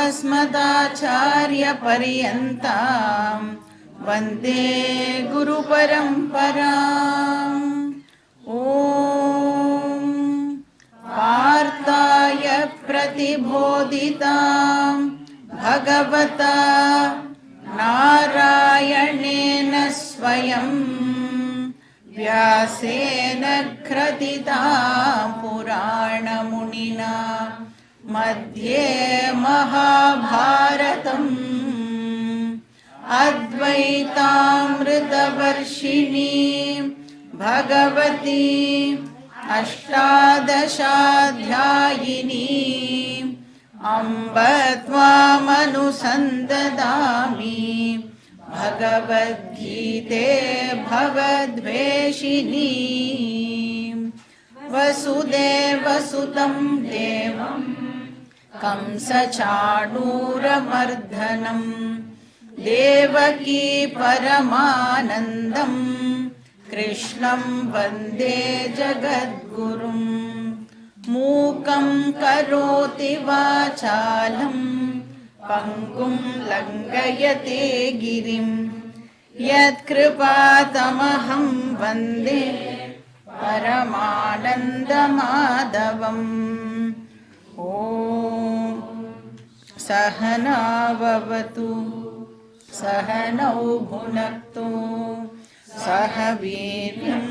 अस्मदाचार्यपर्यन्तां वन्दे गुरुपरम्पराम्। ॐ पार्थाय प्रतिबोधितां भगवता नारायणेन स्वयं व्यासेन ग्रथितां पुराणमुनिना मध्ये महाभारतम् अद्वैतामृतवर्षिणीं भगवती अष्टादशाध्यायिनीम् अम्ब त्वामनुसन्ददामि भगवद्गीते भवद्वेषिणी। वसुदेवसुतं देवं कंसचाणूरमर्दनं देवकी परमानन्दं कृष्णं वन्दे जगद्गुरुं। मूकं करोति वाचालं पङ्गुं लङ्घयते गिरिं यत्कृपातमहं वन्दे परमानन्दमाधवम्। ॐ सहना भवतु सहनौ भुनक्तु सह वीर्यं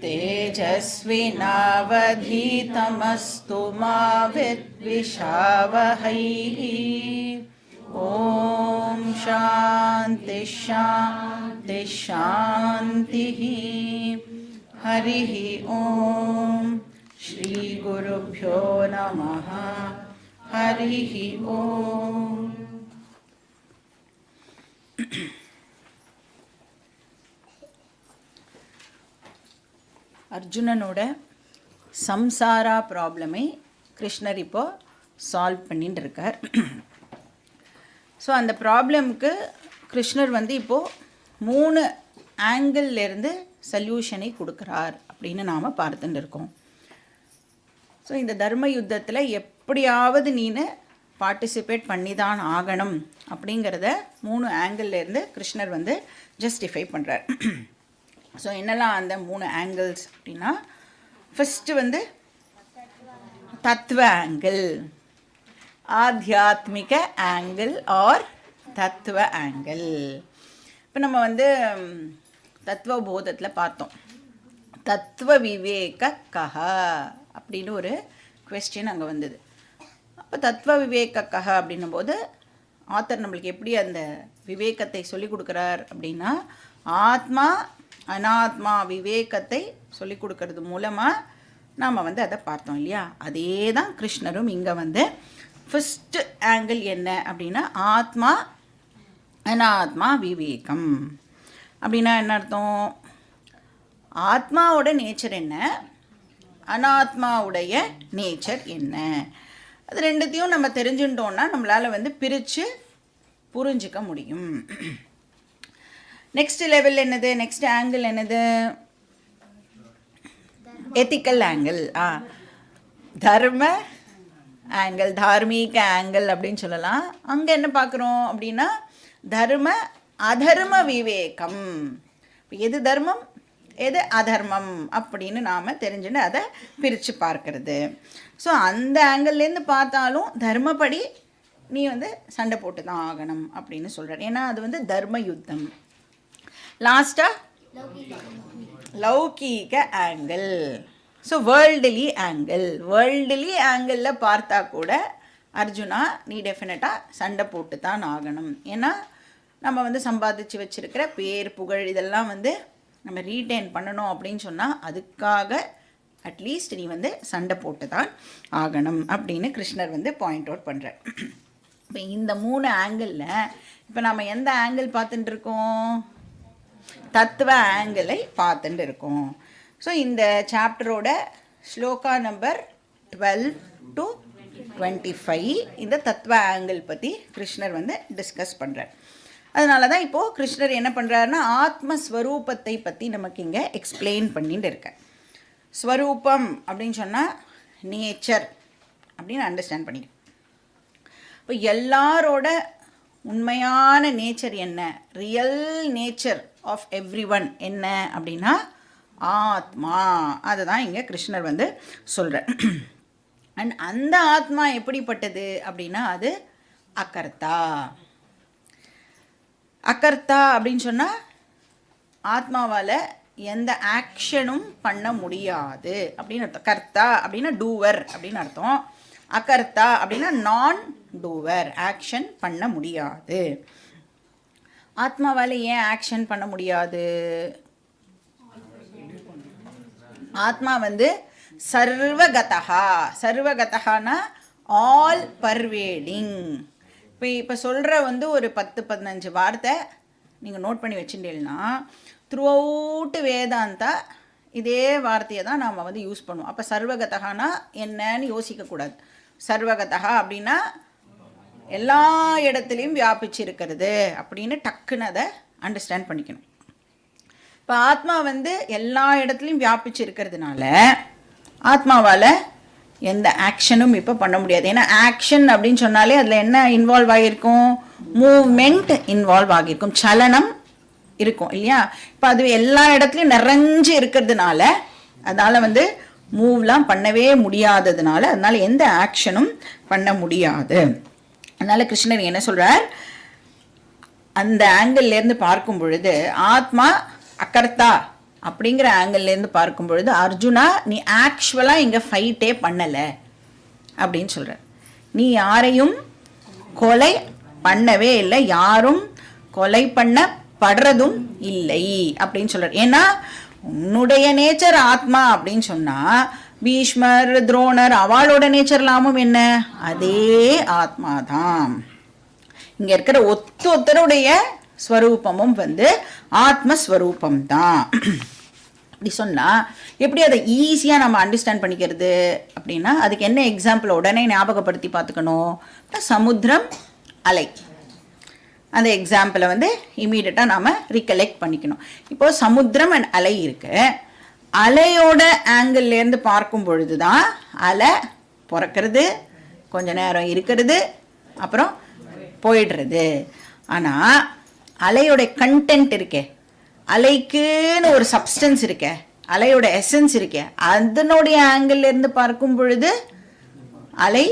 तेजस्विनावधीतमस्तु मा विद्विषावहै। ॐ शान्ति शान्ति शान्तिः। हरिः ॐ श्रीगुरुभ्यो नमः। हरिः ॐ। அர்ஜுனனோட சம்சாரா ப்ராப்ளமை கிருஷ்ணர் இப்போ சால்வ் பண்ணிட்டு இருக்கார். ஸோ அந்த ப்ராப்ளம்க்கு கிருஷ்ணர் இப்போது 3 ஆங்கிள்லேருந்து சொல்யூஷனை கொடுக்குறார் அப்படின்னு நாம் பார்த்துட்டு இருக்கோம். ஸோ இந்த தர்ம யுத்தத்தில் எப்படியாவது நீனு பார்ட்டிசிபேட் பண்ணி தான் ஆகணும் அப்படிங்கிறத 3 ஆங்கிள்லேருந்து கிருஷ்ணர் ஜஸ்டிஃபை பண்ணுறார். ஸோ என்னெல்லாம் அந்த 3 ஆங்கிள்ஸ் அப்படின்னா, ஃபஸ்ட்டு தத்துவ ஆங்கிள், ஆத்தியாத்மிக ஆங்கிள் ஆர் தத்துவ ஆங்கிள். இப்போ நம்ம தத்துவ போதத்தில் பார்த்தோம், தத்துவ விவேக கஹ அப்படின்னு ஒரு கொஸ்டின் அங்கே வந்தது. அப்போ தத்துவ விவேக கஹ அப்படின்னும் போது ஆத்தர் நம்மளுக்கு எப்படி அந்த விவேகத்தை சொல்லி கொடுக்குறார் அப்படின்னா, ஆத்மா அனாத்மா விவேகத்தை சொல்லி கொடுக்கறது மூலமாக நாம் அதை பார்த்தோம் இல்லையா. அதே தான் கிருஷ்ணரும் இங்கே ஃபஸ்ட்டு ஆங்கிள் என்ன அப்படின்னா, ஆத்மா அனாத்மா விவேகம். அப்படின்னா என்ன அர்த்தம்? ஆத்மாவோட நேச்சர் என்ன, அனாத்மாவுடைய நேச்சர் என்ன, அது ரெண்டுத்தையும் நம்ம தெரிஞ்சுட்டோன்னா நம்மளால் பிரித்து புரிஞ்சிக்க முடியும். நெக்ஸ்ட் லெவல் என்னது, நெக்ஸ்ட் ஆங்கிள் என்னது? Ethical angle. தர்ம ஆங்கிள், தார்மீக ஆங்கிள் அப்படின்னு சொல்லலாம். அங்கே என்ன பார்க்குறோம் அப்படின்னா, தர்ம அதர்ம விவேகம். எது தர்மம் எது அதர்மம் அப்படின்னு நாம் தெரிஞ்சுன்னு அதை பிரித்து பார்க்கறது. ஸோ அந்த ஆங்கிள்லேருந்து பார்த்தாலும் தர்மப்படி நீ சண்டை போட்டு தான் ஆகணும் அப்படின்னு சொல்கிறார். ஏன்னா அது தர்ம யுத்தம். லாஸ்ட்டாக லௌகீக angle. So worldly angle, worldly ஆங்கிளில் பார்த்தா கூட அர்ஜுனா நீ டெஃபினட்டாக சண்டை போட்டு தான் ஆகணும். ஏன்னா நம்ம சம்பாதிச்சு வச்சுருக்கிற பேர் புகழ் இதெல்லாம் நம்ம ரீட்டைன் பண்ணணும் அப்படின்னு சொன்னால் அதுக்காக அட்லீஸ்ட் நீ சண்டை போட்டு தான் ஆகணும் அப்படின்னு கிருஷ்ணர் பாயிண்ட் அவுட் பண்ணுறார். இப்போ இந்த 3 ஆங்கிளில் இப்போ நம்ம எந்த ஆங்கிள் பார்த்துட்டு இருக்கோம்? தத்துவ ஆங்கிளை பார்த்துட்டு இருக்கோம். ஸோ இந்த சாப்டரோட ஸ்லோகா நம்பர் 12 to 25 இந்த தத்துவ ஆங்கிள் பற்றி கிருஷ்ணர் டிஸ்கஸ் பண்ணுறார். அதனால தான் இப்போது கிருஷ்ணர் என்ன பண்ணுறாருன்னா, ஆத்மஸ்வரூபத்தை பற்றி நமக்கு இங்கே எக்ஸ்பிளைன் பண்ணிட்டு இருக்க. ஸ்வரூபம் அப்படின்னு சொன்னால் நேச்சர், அப்படின்னு அண்டர்ஸ்டாண்ட் பண்ணிக்கணும். இப்போ எல்லாரோட உண்மையான நேச்சர் என்ன, real nature of every one என்ன அப்படின்னா ஆத்மா. அதை தான் இங்கே கிருஷ்ணர் வந்து சொல்கிறார். அண்ட் அந்த ஆத்மா எப்படிப்பட்டது அப்படின்னா அது அகர்த்தா. அகர்த்தா அப்படின்னு சொன்னால் ஆத்மாவால் எந்த ஆக்ஷனும் பண்ண முடியாது அப்படின்னு அர்த்தம். கர்த்தா அப்படின்னா டூவர் அப்படின்னு அர்த்தம். அகர்த்தா அப்படின்னா நான் டூவர், ஆக்ஷன் பண்ண முடியாது. ஆத்மாவால் ஏன் ஆக்ஷன் பண்ண முடியாது? ஆத்மா வந்து சர்வகதா. சர்வகதான்னா ஆல் பர்வேடிங். இப்போ சொல்கிற வந்து ஒரு 10-15 வார்த்தை நீங்கள் நோட் பண்ணி வச்சுட்டீங்கன்னா த்ரூ அவுட்டு வேதாந்தா இதே வார்த்தையை தான் நாம் வந்து யூஸ் பண்ணுவோம். அப்போ சர்வகதானா என்னன்னு யோசிக்கக்கூடாது. சர்வகதா அப்படின்னா எல்லா இடத்துலையும் வியாபிச்சு இருக்கிறது அப்படின்னு டக்குன்னு அதை அண்டர்ஸ்டாண்ட் பண்ணிக்கணும். இப்போ ஆத்மா வந்து எல்லா இடத்துலையும் வியாபிச்சு இருக்கிறதுனால ஆத்மாவால் எந்த ஆக்ஷனும் இப்போ பண்ண முடியாது. ஏன்னா ஆக்ஷன் அப்படின்னு சொன்னாலே அதில் என்ன இன்வால்வ் ஆகியிருக்கும்? மூவ்மெண்ட் இன்வால்வ் ஆகியிருக்கும், சலனம் இருக்கும் இல்லையா? இப்போ அது எல்லா இடத்துலையும் நிறைஞ்சு இருக்கிறதுனால அதனால் வந்து மூவ்லாம் பண்ணவே முடியாததுனால அதனால் எந்த ஆக்ஷனும் பண்ண முடியாது. அதனால் கிருஷ்ணர் என்ன சொல்கிறார், அந்த ஆங்கிள்லேருந்து பார்க்கும் பொழுது ஆத்மா அகர்த்தா அப்படிங்கிற ஆங்கிள்லேருந்து பார்க்கும் பொழுது அர்ஜுனா நீ ஆக்சுவலாக இங்கே ஃபைட்டே பண்ணலை அப்படின்னு சொல்கிறார். நீ யாரையும் கொலை பண்ணவே இல்லை, யாரும் கொலை பண்ணப்படுறதும் இல்லை அப்படின்னு சொல்கிறார். ஏன்னா உன்னுடைய நேச்சர் ஆத்மா அப்படின்னு சொன்னால் பீஷ்மர் துரோணர் அவளோட நேச்சர் எல்லாமும் என்ன, அதே ஆத்மா தான். இங்கே இருக்கிற ஒத்தருடைய ஸ்வரூபமும் வந்து ஆத்மஸ்வரூபம் தான். அப்படி சொன்னால் எப்படி அதை ஈஸியாக நம்ம அண்டர்ஸ்டாண்ட் பண்ணிக்கிறது அப்படின்னா அதுக்கு என்ன எக்ஸாம்பிள் உடனே ஞாபகப்படுத்தி பார்த்துக்கணும். சமுத்திரம், அலை, அந்த எக்ஸாம்பிளை வந்து இமீடியட்டாக நாம் ரீகலெக்ட் பண்ணிக்கணும். இப்போது சமுத்திரம் அண்ட் அலை இருக்கு. அலையோட ஆங்கிள்லேருந்து பார்க்கும் பொழுது தான் அலை பிறக்கிறது, கொஞ்ச நேரம் இருக்கிறது, அப்புறம் போயிடுறது. ஆனால் அலையோட கண்டென்ட் இருக்கே, அலைக்குன்னு ஒரு சப்ஸ்டன்ஸ் இருக்கே, அலையோட எசன்ஸ் இருக்கே, அதனுடைய ஆங்கிள்லேருந்து பார்க்கும் பொழுது அலை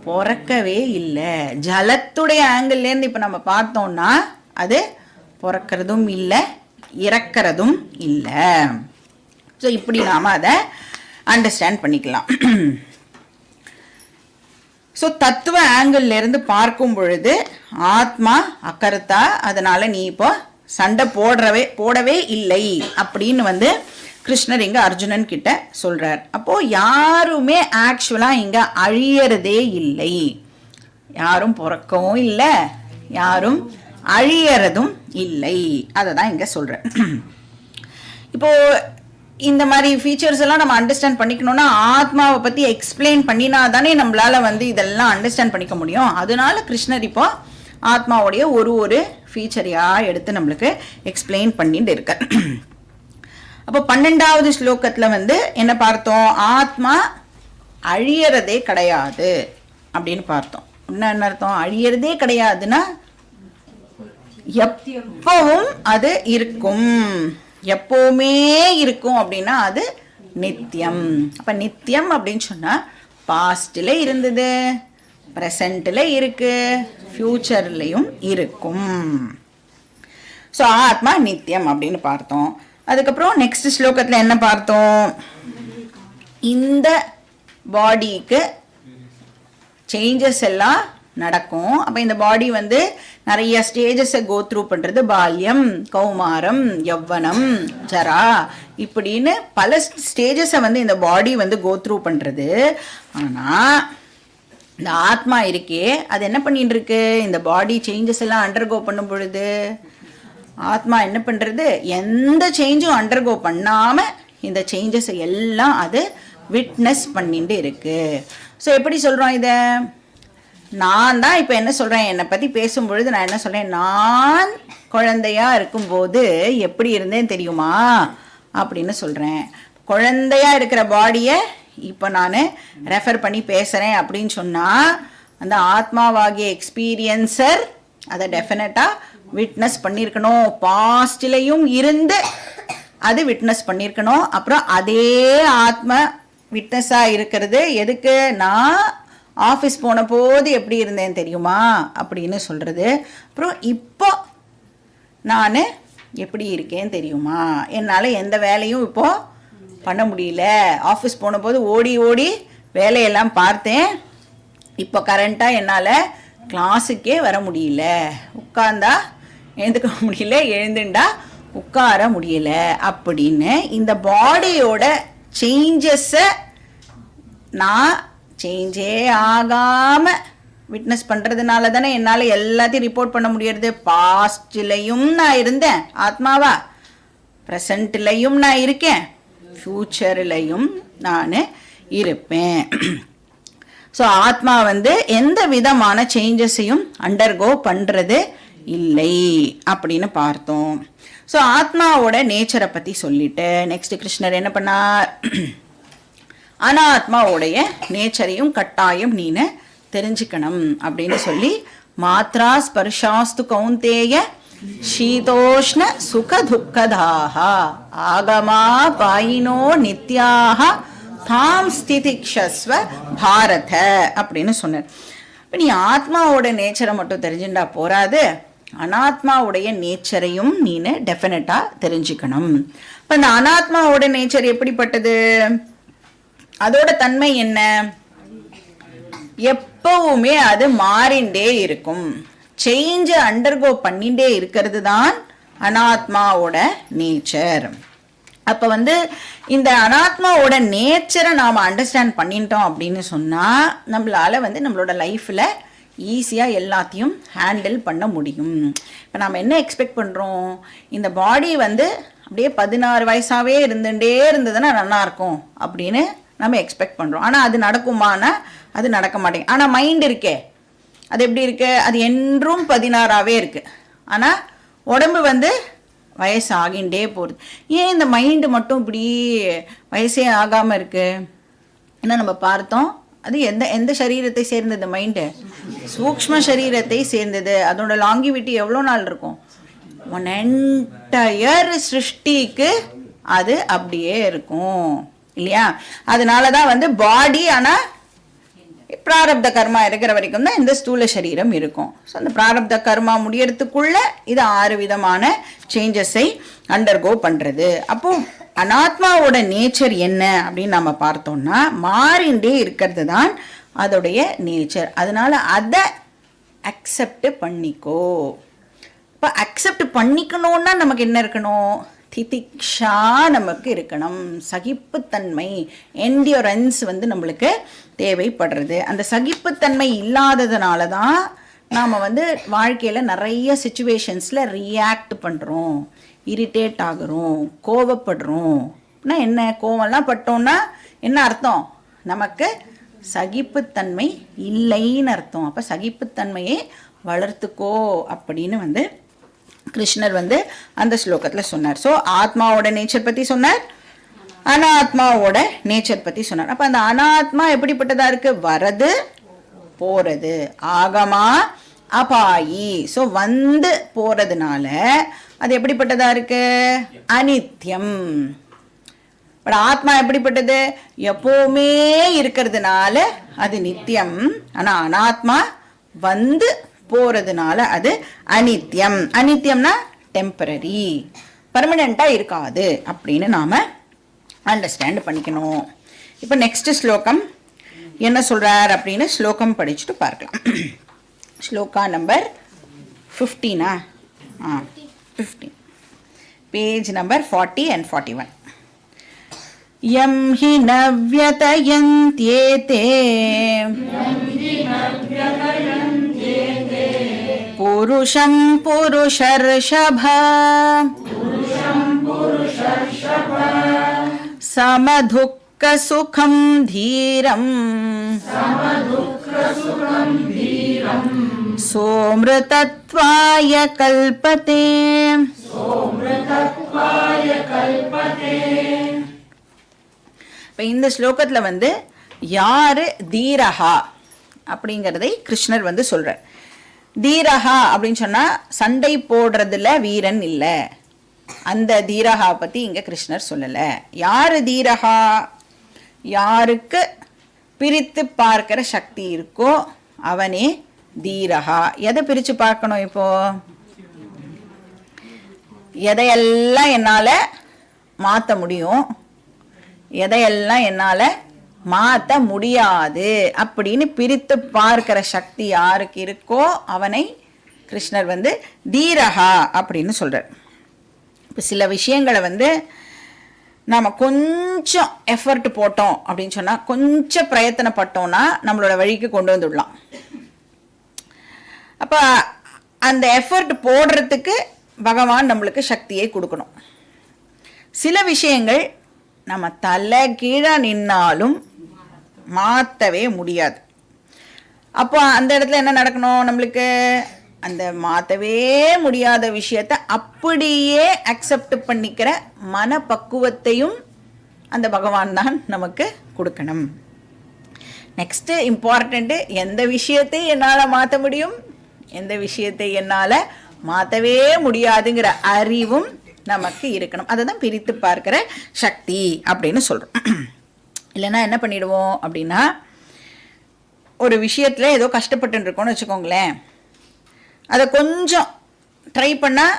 பிறக்கவே இல்லை. ஜலத்துடைய ஆங்கிள்லேருந்து இப்போ நம்ம பார்த்தோம்னா அது பிறக்கிறதும் இல்லை, இறக்கிறதும் இல்லை. ஸோ இப்படி நாம் அதை அண்டர்ஸ்டாண்ட் பண்ணிக்கலாம். ஸோ தத்துவ ஆங்கிள்லேருந்து பார்க்கும் பொழுது ஆத்மா அகர்த்தா, அதனால் நீ இப்போ சண்டை போடவே இல்லை அப்படின்னு வந்து கிருஷ்ணர் இங்கே அர்ஜுனன் கிட்ட சொல்கிறார். அப்போது யாருமே ஆக்சுவலாக இங்கே அழியறதே இல்லை. யாரும் பிறக்கவும் இல்லை, யாரும் அழியறதும் இல்லை. அதை தான் இங்கே சொல்கிறேன். இப்போது இந்த மாதிரி ஃபீச்சர்ஸ் எல்லாம் நம்ம அண்டர்ஸ்டாண்ட் பண்ணிக்கணும்னா ஆத்மாவை பற்றி எக்ஸ்பிளைன் பண்ணினா தானே நம்மளால் வந்து இதெல்லாம் அண்டர்ஸ்டாண்ட் பண்ணிக்க முடியும். அதனால கிருஷ்ணர் இப்போ ஆத்மாவுடைய ஒரு ஃபீச்சரையாக எடுத்து நம்மளுக்கு எக்ஸ்பிளைன் பண்ணிட்டு இருக்கார். அப்போ 12வது ஸ்லோகத்தில் வந்து என்ன பார்த்தோம், ஆத்மா அழியறதே கிடையாது அப்படின்னு பார்த்தோம். என்ன அர்த்தம், அழியறதே கிடையாதுன்னா எப்பவும் அது இருக்கும், எப்பவுமே இருக்கும் அப்படின்னா அது நித்தியம். அப்போ நித்தியம் அப்படின்னு சொன்னால் பாஸ்டில் இருந்தது, ப்ரெசண்ட்டில் இருக்கு, ஃப்யூச்சர்லேயும் இருக்கும். ஸோ ஆத்மா நித்தியம் அப்படின்னு பார்த்தோம். அதுக்கப்புறம் நெக்ஸ்ட் ஸ்லோகத்தில் என்ன பார்த்தோம், இந்த பாடிக்கு சேஞ்சஸ் எல்லாம் நடக்கும். அப்போ இந்த பாடி வந்து நிறைய ஸ்டேஜஸை கோ த்ரூ பண்ணுறது, பால்யம், கௌமாரம், யவ்வனம், ஜரா, இப்படின்னு பல ஸ்டேஜஸை வந்து இந்த பாடி வந்து கோ த்ரூ பண்ணுறது. ஆனால் இந்த ஆத்மா இருக்கே அது என்ன பண்ணிட்டு இருக்கு, இந்த பாடி சேஞ்சஸ் எல்லாம் அண்டர்கோ பண்ணும் பொழுது ஆத்மா என்ன பண்ணுறது, எந்த சேஞ்சும் அண்டர்கோ பண்ணாமல் இந்த சேஞ்சஸை எல்லாம் அது விட்னஸ் பண்ணிட்டு இருக்கு. ஸோ எப்படி சொல்கிறோம் இதை, நான் தான் இப்போ என்ன சொல்கிறேன், என்னை பற்றி பேசும்பொழுது நான் என்ன சொல்கிறேன், நான் குழந்தையாக இருக்கும்போது எப்படி இருந்தேன் தெரியுமா அப்படின்னு சொல்கிறேன். குழந்தையாக இருக்கிற பாடியை இப்போ நான் ரெஃபர் பண்ணி பேசுகிறேன் அப்படின்னு சொன்னால் அந்த ஆத்மாவாகிய எக்ஸ்பீரியன்சர் அதை டெஃபினட்டாக விட்னஸ் பண்ணியிருக்கணும். பாஸ்ட்லேயும் இருந்து அது விட்னஸ் பண்ணியிருக்கணும். அப்புறம் அதே ஆத்ம விட்னஸாக இருக்கிறது எதுக்கு? நான் ஆஃபீஸ் போன போது எப்படி இருந்தேன் தெரியுமா அப்படின்னு சொல்கிறது. அப்புறம் இப்போ நான் எப்படி இருக்கேன் தெரியுமா, என்னால் எந்த வேலையும் இப்போது பண்ண முடியல, ஆஃபீஸ் போன போது ஓடி ஓடி வேலையெல்லாம் பார்த்தேன், இப்போ கரண்ட்டாக என்னால் கிளாஸுக்கே வர முடியல, உட்கார்ந்தா எழுந்துக்க முடியல, எழுந்துண்டா உட்கார முடியல அப்படின்னு இந்த பாடியோட சேஞ்சஸை நான் சேஞ்சே ஆகாமல் விட்னஸ் பண்ணுறதுனால தானே என்னால் எல்லாத்தையும் ரிப்போர்ட் பண்ண முடியறது. பாஸ்ட்லேயும் நான் இருந்தேன் ஆத்மாவா, ப்ரெசண்ட்லேயும் நான் இருக்கேன், ஃப்யூச்சர்லேயும் நான் இருப்பேன். ஸோ ஆத்மா எந்த விதமான சேஞ்சஸையும் அண்டர்கோ பண்ணுறது இல்லை அப்படின்னு பார்த்தோம். ஸோ ஆத்மாவோட நேச்சரை பற்றி சொல்லிட்டு நெக்ஸ்ட் கிருஷ்ணர் என்ன பண்ணார்? அனாத்மாவோடைய நேச்சரையும் கட்டாயம் நீனு தெரிஞ்சுக்கணும் அப்படின்னு சொல்லி மாத்ரா ஸ்பர்ஷாஸ்து கௌந்தேய சீதோஷ்ண சுக துக்கதாக ஆகமா பாயினோ நித்யாக தாம் ஸ்திதிக்ஷஸ்வ பாரத அப்படின்னு சொன்னார். இப்போ நீ ஆத்மாவோட நேச்சரை மட்டும் தெரிஞ்சுட்டா போராது, அனாத்மாவுடைய நேச்சரையும் நீனு டெஃபினட்டாக தெரிஞ்சுக்கணும். இப்போ இந்த அனாத்மாவோட நேச்சர் எப்படிப்பட்டது? அதோட தன்மை என்ன? எப்பவுமே அது மாறிண்டே இருக்கும், சேஞ்சை அண்டர்கோ பண்ணிட்டே இருக்கிறது தான் அனாத்மாவோட நேச்சர். அப்போ இந்த அனாத்மாவோட நேச்சரை நாம் அண்டர்ஸ்டாண்ட் பண்ணிட்டோம் அப்படின்னு சொன்னால் நம்மளால் நம்மளோட லைஃப்பில் ஈஸியாக எல்லாத்தையும் ஹேண்டில் பண்ண முடியும். இப்போ நாம் என்ன எக்ஸ்பெக்ட் பண்ணுறோம்? இந்த பாடி அப்படியே 16 வயசாகவே இருந்துகிட்டே இருந்ததுன்னா நல்லாயிருக்கும் அப்படின்னு நம்ம எக்ஸ்பெக்ட் பண்ணுறோம். ஆனால் அது நடக்குமானா அது நடக்க மாட்டேங்குது. ஆனால் மைண்ட் இருக்கே, அது எப்படி இருக்கு? அது என்றும் 16ஆகவே இருக்குது. ஆனால் உடம்பு வயசு ஆகிண்டே போகுது. ஏன் இந்த மைண்டு மட்டும் இப்படி வயசே ஆகாமல் இருக்குது? ஏன்னா நம்ம பார்த்தோம், அது எந்த சரீரத்தை சேர்ந்தது? மைண்டு சூக்ஷ்ம சரீரத்தை சேர்ந்தது. அதோட லாங்கிவிட்டி எவ்வளோ நாள் இருக்கும்? 1 என்டையர் சிருஷ்டிக்கு அது அப்படியே இருக்கும் இல்லையா? அதனால தான் பாடி, ஆனால் பிராரப்த கர்மா இருக்கிற வரைக்கும் தான் இந்த ஸ்தூல சரீரம் இருக்கும். ஸோ அந்த பிராரப்த கர்மா முடியறதுக்குள்ள இது 6 விதமான சேஞ்சஸை அண்டர்கோ பண்ணுறது. அப்போ அனாத்மாவோட நேச்சர் என்ன அப்படின்னு நம்ம பார்த்தோம்னா மாறிண்டே இருக்கிறது தான் அதோடைய நேச்சர். அதனால அதை அக்செப்ட் பண்ணிக்கோ. இப்போ அக்செப்ட் பண்ணிக்கணும்னா நமக்கு என்ன இருக்கணும்? திதிக்ஷா நமக்கு இருக்கணும், சகிப்புத்தன்மை, என்டியூரன்ஸ் நம்மளுக்கு தேவைப்படுறது. அந்த சகிப்புத்தன்மை இல்லாததுனால தான் நாம் வாழ்க்கையில் நிறைய சுச்சுவேஷன்ஸில் ரியாக்ட் பண்ணுறோம், இரிட்டேட் ஆகுறோம், கோவப்படுறோம். என்ன கோவம்லாம் பட்டோம்னா என்ன அர்த்தம்? நமக்கு சகிப்புத்தன்மை இல்லைன்னு அர்த்தம். அப்போ சகிப்புத்தன்மையை வளர்த்துக்கோ அப்படின்னு கிருஷ்ணர் அந்த ஸ்லோகத்தில் சொன்னார். ஸோ ஆத்மாவோட நேச்சர் பற்றி சொன்னார், அனாத்மாவோட நேச்சர் பற்றி சொன்னார். அப்போ அந்த அனாத்மா எப்படிப்பட்டதா இருக்கு? வரது போறது, ஆகமா அபாயி. ஸோ போறதுனால அது எப்படிப்பட்டதா இருக்கு? அனித்யம். பட் ஆத்மா எப்படிப்பட்டது? எப்பவுமே இருக்கிறதுனால அது நித்தியம். ஆனா அனாத்மா போறதுனால அது அனித்யம். அனித்யம்னா டெம்பரரி, பர்மனண்டா இருக்காது அப்படின்னு நாம அண்டர்ஸ்டாண்ட் பண்ணிக்கணும். இப்போ நெக்ஸ்ட் ஸ்லோகம் என்ன சொல்றார் அப்படின்னு ஸ்லோகம் படிச்சுட்டு பார்க்கலாம். ஸ்லோகா நம்பர் 15. 15, page number 40 and 41. யம் ஹி நவ்யதயந்த்யேதே புருஷம் புருஷர்ஷப சமதுக்க சுகம் தீரம் சோம்ருதத்வாய கல்பதே. இப்போ இந்த ஸ்லோகத்தில் வந்து யார் தீரஹா அப்படிங்கிறதை கிருஷ்ணர் வந்து சொல்கிறார். தீரஹா அப்படின்னு சொன்னால் சண்டை போடுறதுல வீரன் இல்லை, அந்த தீரஹா பற்றி இங்கே கிருஷ்ணர் சொல்லலை. யார் தீரஹா? யாருக்கு பிரித்து பார்க்கிற சக்தி இருக்கோ அவனே தீரஹா. எதை பிரித்து பார்க்கணும்? இப்போ எதையெல்லாம் என்னால் மாற்ற முடியும், எதையெல்லாம் என்னால் மாற்ற முடியாது அப்படின்னு பிரித்து பார்க்கிற சக்தி யாருக்கு இருக்கோ அவனை கிருஷ்ணர் வந்து தீரஹா அப்படின்னு சொல்கிறார். இப்போ சில விஷயங்களை வந்து நாம் கொஞ்சம் எஃபர்ட் போட்டோம் அப்படின்னு சொன்னால், கொஞ்சம் பிரயத்தனப்பட்டோம்னா நம்மளோட வழிக்கு கொண்டு வந்துடலாம். அப்போ அந்த எஃபர்ட் போடுறதுக்கு பகவான் நம்மளுக்கு சக்தியை கொடுக்கணும். சில விஷயங்கள் நம்ம தலை கீழே நின்னாலும் மாற்றவே முடியாது. அப்போ அந்த இடத்துல என்ன நடக்கணும்? நம்மளுக்கு அந்த மாற்றவே முடியாத விஷயத்தை அப்படியே அக்செப்ட் பண்ணிக்கிற மனப்பக்குவத்தையும் அந்த பகவான் தான் நமக்கு கொடுக்கணும். நெக்ஸ்ட்டு இம்பார்ட்டண்ட்டு, எந்த விஷயத்தை என்னால் மாற்ற முடியும், எந்த விஷயத்தை என்னால் மாற்றவே முடியாதுங்கிற அறிவும் நமக்கு இருக்கணும். அதை தான் பிரித்து பார்க்கிற சக்தி அப்படின்னு சொல்கிறோம். இல்லைன்னா என்ன பண்ணிடுவோம் அப்படின்னா, ஒரு விஷயத்தில் ஏதோ கஷ்டப்பட்டு இருக்கோன்னு வச்சுக்கோங்களேன், அதை கொஞ்சம் ட்ரை பண்ணால்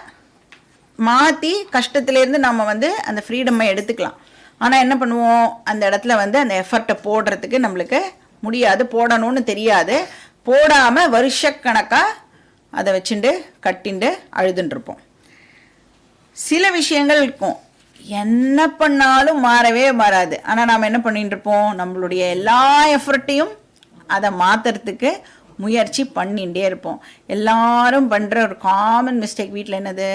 மாற்றி கஷ்டத்துலேருந்து நம்ம வந்து அந்த ஃப்ரீடமை எடுத்துக்கலாம். ஆனால் என்ன பண்ணுவோம், அந்த இடத்துல வந்து அந்த எஃபர்ட்டை போடுறதுக்கு நம்மளுக்கு முடியாது, போடணும்னு தெரியாது, போடாமல் வருஷக்கணக்காக அதை வச்சுட்டு கட்டிண்டு அழுதுன்ட்ருப்போம். சில விஷயங்கள் இருக்கும், என்ன பண்ணாலும் மாறவே மாறாது, ஆனால் நாம் என்ன பண்ணிட்டு இருப்போம், நம்மளுடைய எல்லா எஃபர்ட்டையும் அதை மாற்றுறதுக்கு முயற்சி பண்ணிகிட்டே இருப்போம். எல்லாரும் பண்ணுற ஒரு காமன் மிஸ்டேக் வீட்டில் என்னது,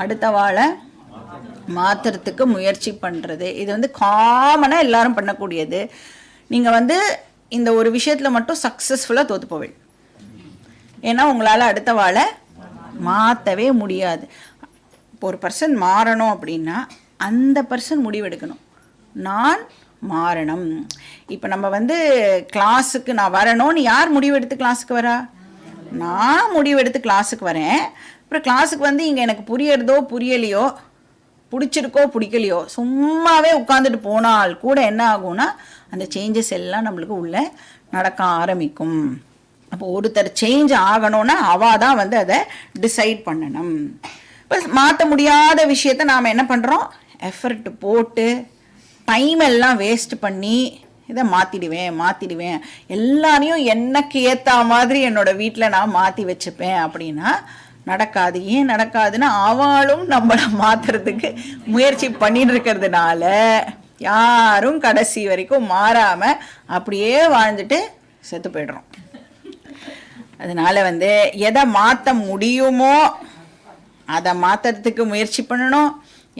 அடுத்த வாழை மாற்றுறதுக்கு முயற்சி பண்ணுறது. இது வந்து காமனாக எல்லாரும் பண்ணக்கூடியது. நீங்கள் வந்து இந்த ஒரு விஷயத்தில் மட்டும் சக்ஸஸ்ஃபுல்லாக தோற்று போவீங்க. ஏன்னா உங்களால் அடுத்த வாழை மாற்றவே முடியாது. இப்போ ஒரு பர்சன் மாறணும் அப்படின்னா அந்த பர்சன் முடிவெடுக்கணும், நான் மாறணும். இப்போ நம்ம வந்து கிளாஸுக்கு நான் வரணும்னு யார் முடிவெடுத்து கிளாஸுக்கு வரா? நான் முடிவெடுத்து கிளாஸுக்கு வரேன். அப்புறம் கிளாஸுக்கு வந்து இங்கே எனக்கு புரியறதோ புரியலையோ, பிடிச்சிருக்கோ பிடிக்கலையோ, சும்மாவே உட்காந்துட்டு போனால் கூட என்ன ஆகும்னா அந்த சேஞ்சஸ் எல்லாம் நம்மளுக்கு உள்ளே நடக்க ஆரம்பிக்கும். அப்போ ஒருத்தர் சேஞ்ச் ஆகணும்னா அவள் தான் வந்து அதை டிசைட் பண்ணணும். இப்போ மாற்ற முடியாத விஷயத்த நாம் என்ன பண்ணுறோம், எஃபர்ட் போட்டு டைம் எல்லாம் வேஸ்ட் பண்ணி இதை மாற்றிடுவேன் எல்லாரையும் எனக்கு ஏற்ற மாதிரி என்னோடய வீட்டில் நான் மாற்றி வச்சுப்பேன் அப்படின்னா நடக்காது. ஏன் நடக்காதுன்னா, அவளும் நம்மளை மாற்றுறதுக்கு முயற்சி பண்ணிட்டு இருக்கிறதுனால யாரும் கடைசி வரைக்கும் மாறாமல் அப்படியே வாழ்ந்துட்டு செத்து போய்டுறோம். அதனால் வந்து எதை மாற்ற முடியுமோ அதை மாற்றுறதுக்கு முயற்சி பண்ணணும்,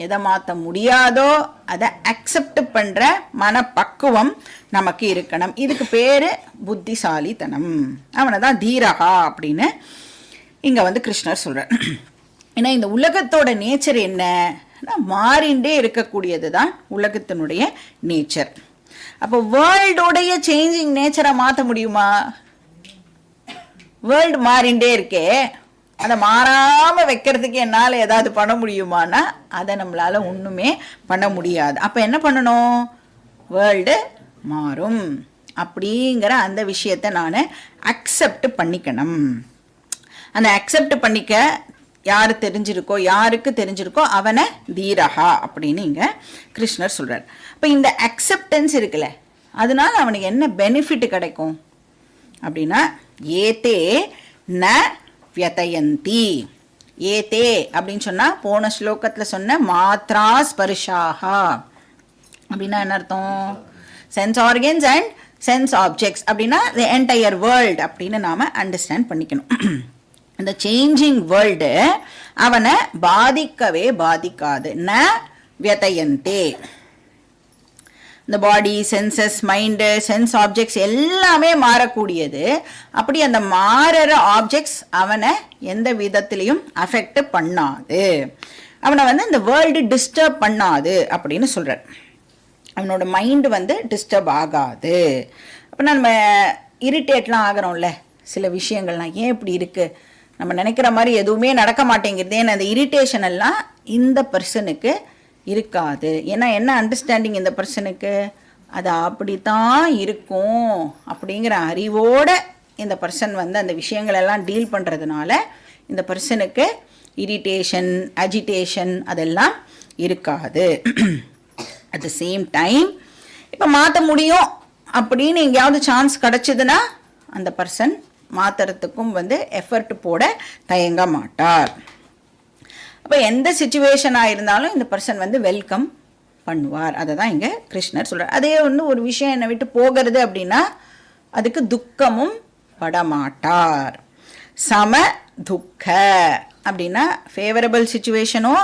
எதை மாற்ற முடியாதோ அதை அக்செப்ட் பண்ணுற மனப்பக்குவம் நமக்கு இருக்கணும். இதுக்கு பேர் புத்திசாலித்தனம். அவனை தான் தீரகா அப்படின்னு இங்கே வந்து கிருஷ்ணர் சொல்கிறார். ஏன்னா இந்த உலகத்தோட நேச்சர் என்ன, மாறிண்டே இருக்கக்கூடியது தான் உலகத்தினுடைய நேச்சர். அப்போ வேர்ல்டோடைய சேஞ்சிங் நேச்சரை மாற்ற முடியுமா? வேர்ல்டு மாறிண்டே இருக்கே, அதை மாறாமல் வைக்கிறதுக்கு என்னால் ஏதாவது பண்ண முடியுமானா அதை நம்மளால் ஒன்றுமே பண்ண முடியாது. அப்போ என்ன பண்ணணும், வேர்ல்டு மாறும் அப்படிங்கிற அந்த விஷயத்தை நான் அக்செப்ட் பண்ணிக்கணும். அந்த அக்செப்ட் பண்ணிக்க யாருக்கு தெரிஞ்சிருக்கோ அவனை தீரகா அப்படின்னு இங்கே கிருஷ்ணர் சொல்கிறார். இப்போ இந்த அக்செப்டன்ஸ் இருக்குல்ல, அதனால அவனுக்கு என்ன பெனிஃபிட் கிடைக்கும் அப்படின்னா, ஏதே ந வியதயந்தி. ஏதே அப்படின்னு சொன்னால் போன ஸ்லோகத்தில் சொன்ன மாத்ரா ஸ்பர்ஷாஹா அப்படின்னா என்ன அர்த்தம், sense organs and sense objects அப்படின்னா தி என்டையர் வேர்ல்டு அப்படின்னு நாம் அண்டர்ஸ்டாண்ட் பண்ணிக்கணும். அந்த சேஞ்சிங் வேர்ல்டு அவனை பாதிக்கவே பாதிக்காது. ந வியதயந்தே. இந்த பாடி, சென்சஸ், மைண்டு, சென்ஸ் ஆப்ஜெக்ட்ஸ் எல்லாமே மாறக்கூடியது. அப்படி அந்த மாறுற ஆப்ஜெக்ட்ஸ் அவனை எந்த விதத்திலையும் அஃபெக்ட் பண்ணாது, அவனை வந்து இந்த வேர்ல்டு டிஸ்டர்ப் பண்ணாது அப்படின்னு சொல்கிறார். அவனோட மைண்டு வந்து டிஸ்டர்ப் ஆகாது. அப்போ நம்ம இரிட்டேட்லாம் ஆகிறோம்ல சில விஷயங்கள்லாம், ஏன் இப்படி இருக்குது, நம்ம நினைக்கிற மாதிரி எதுவுமே நடக்க மாட்டேங்கிறது, ஏன்னா அந்த இரிட்டேஷன் எல்லாம் இந்த பர்சனுக்கு இருக்காது. ஏன்னா என்ன அண்டர்ஸ்டாண்டிங் இந்த பர்சனுக்கு, அது அப்படித்தான் இருக்கும் அப்படிங்கிற அறிவோட இந்த பர்சன் வந்து அந்த விஷயங்களெல்லாம் டீல் பண்ணுறதுனால இந்த பர்சனுக்கு இரிட்டேஷன், அஜிடேஷன் அதெல்லாம் இருக்காது. அட் த சேம் டைம் இப்போ மாற்ற முடியும் அப்படின்னு எங்கேயாவது சான்ஸ் கிடச்சிதுன்னா அந்த பர்சன் மாற்றுறதுக்கும் வந்து எஃபர்ட் போட தயங்க மாட்டார். அப்போ எந்த சுச்சுவேஷனாக இருந்தாலும் இந்த பர்சன் வந்து வெல்கம் பண்ணுவார். அதை தான் இங்கே கிருஷ்ணர் சொல்கிறார். அதே ஒன்று ஒரு விஷயம் என்னை விட்டு போகிறது அப்படின்னா அதுக்கு துக்கமும் படமாட்டார். சம துக்க அப்படின்னா ஃபேவரபிள் சுச்சுவேஷனோ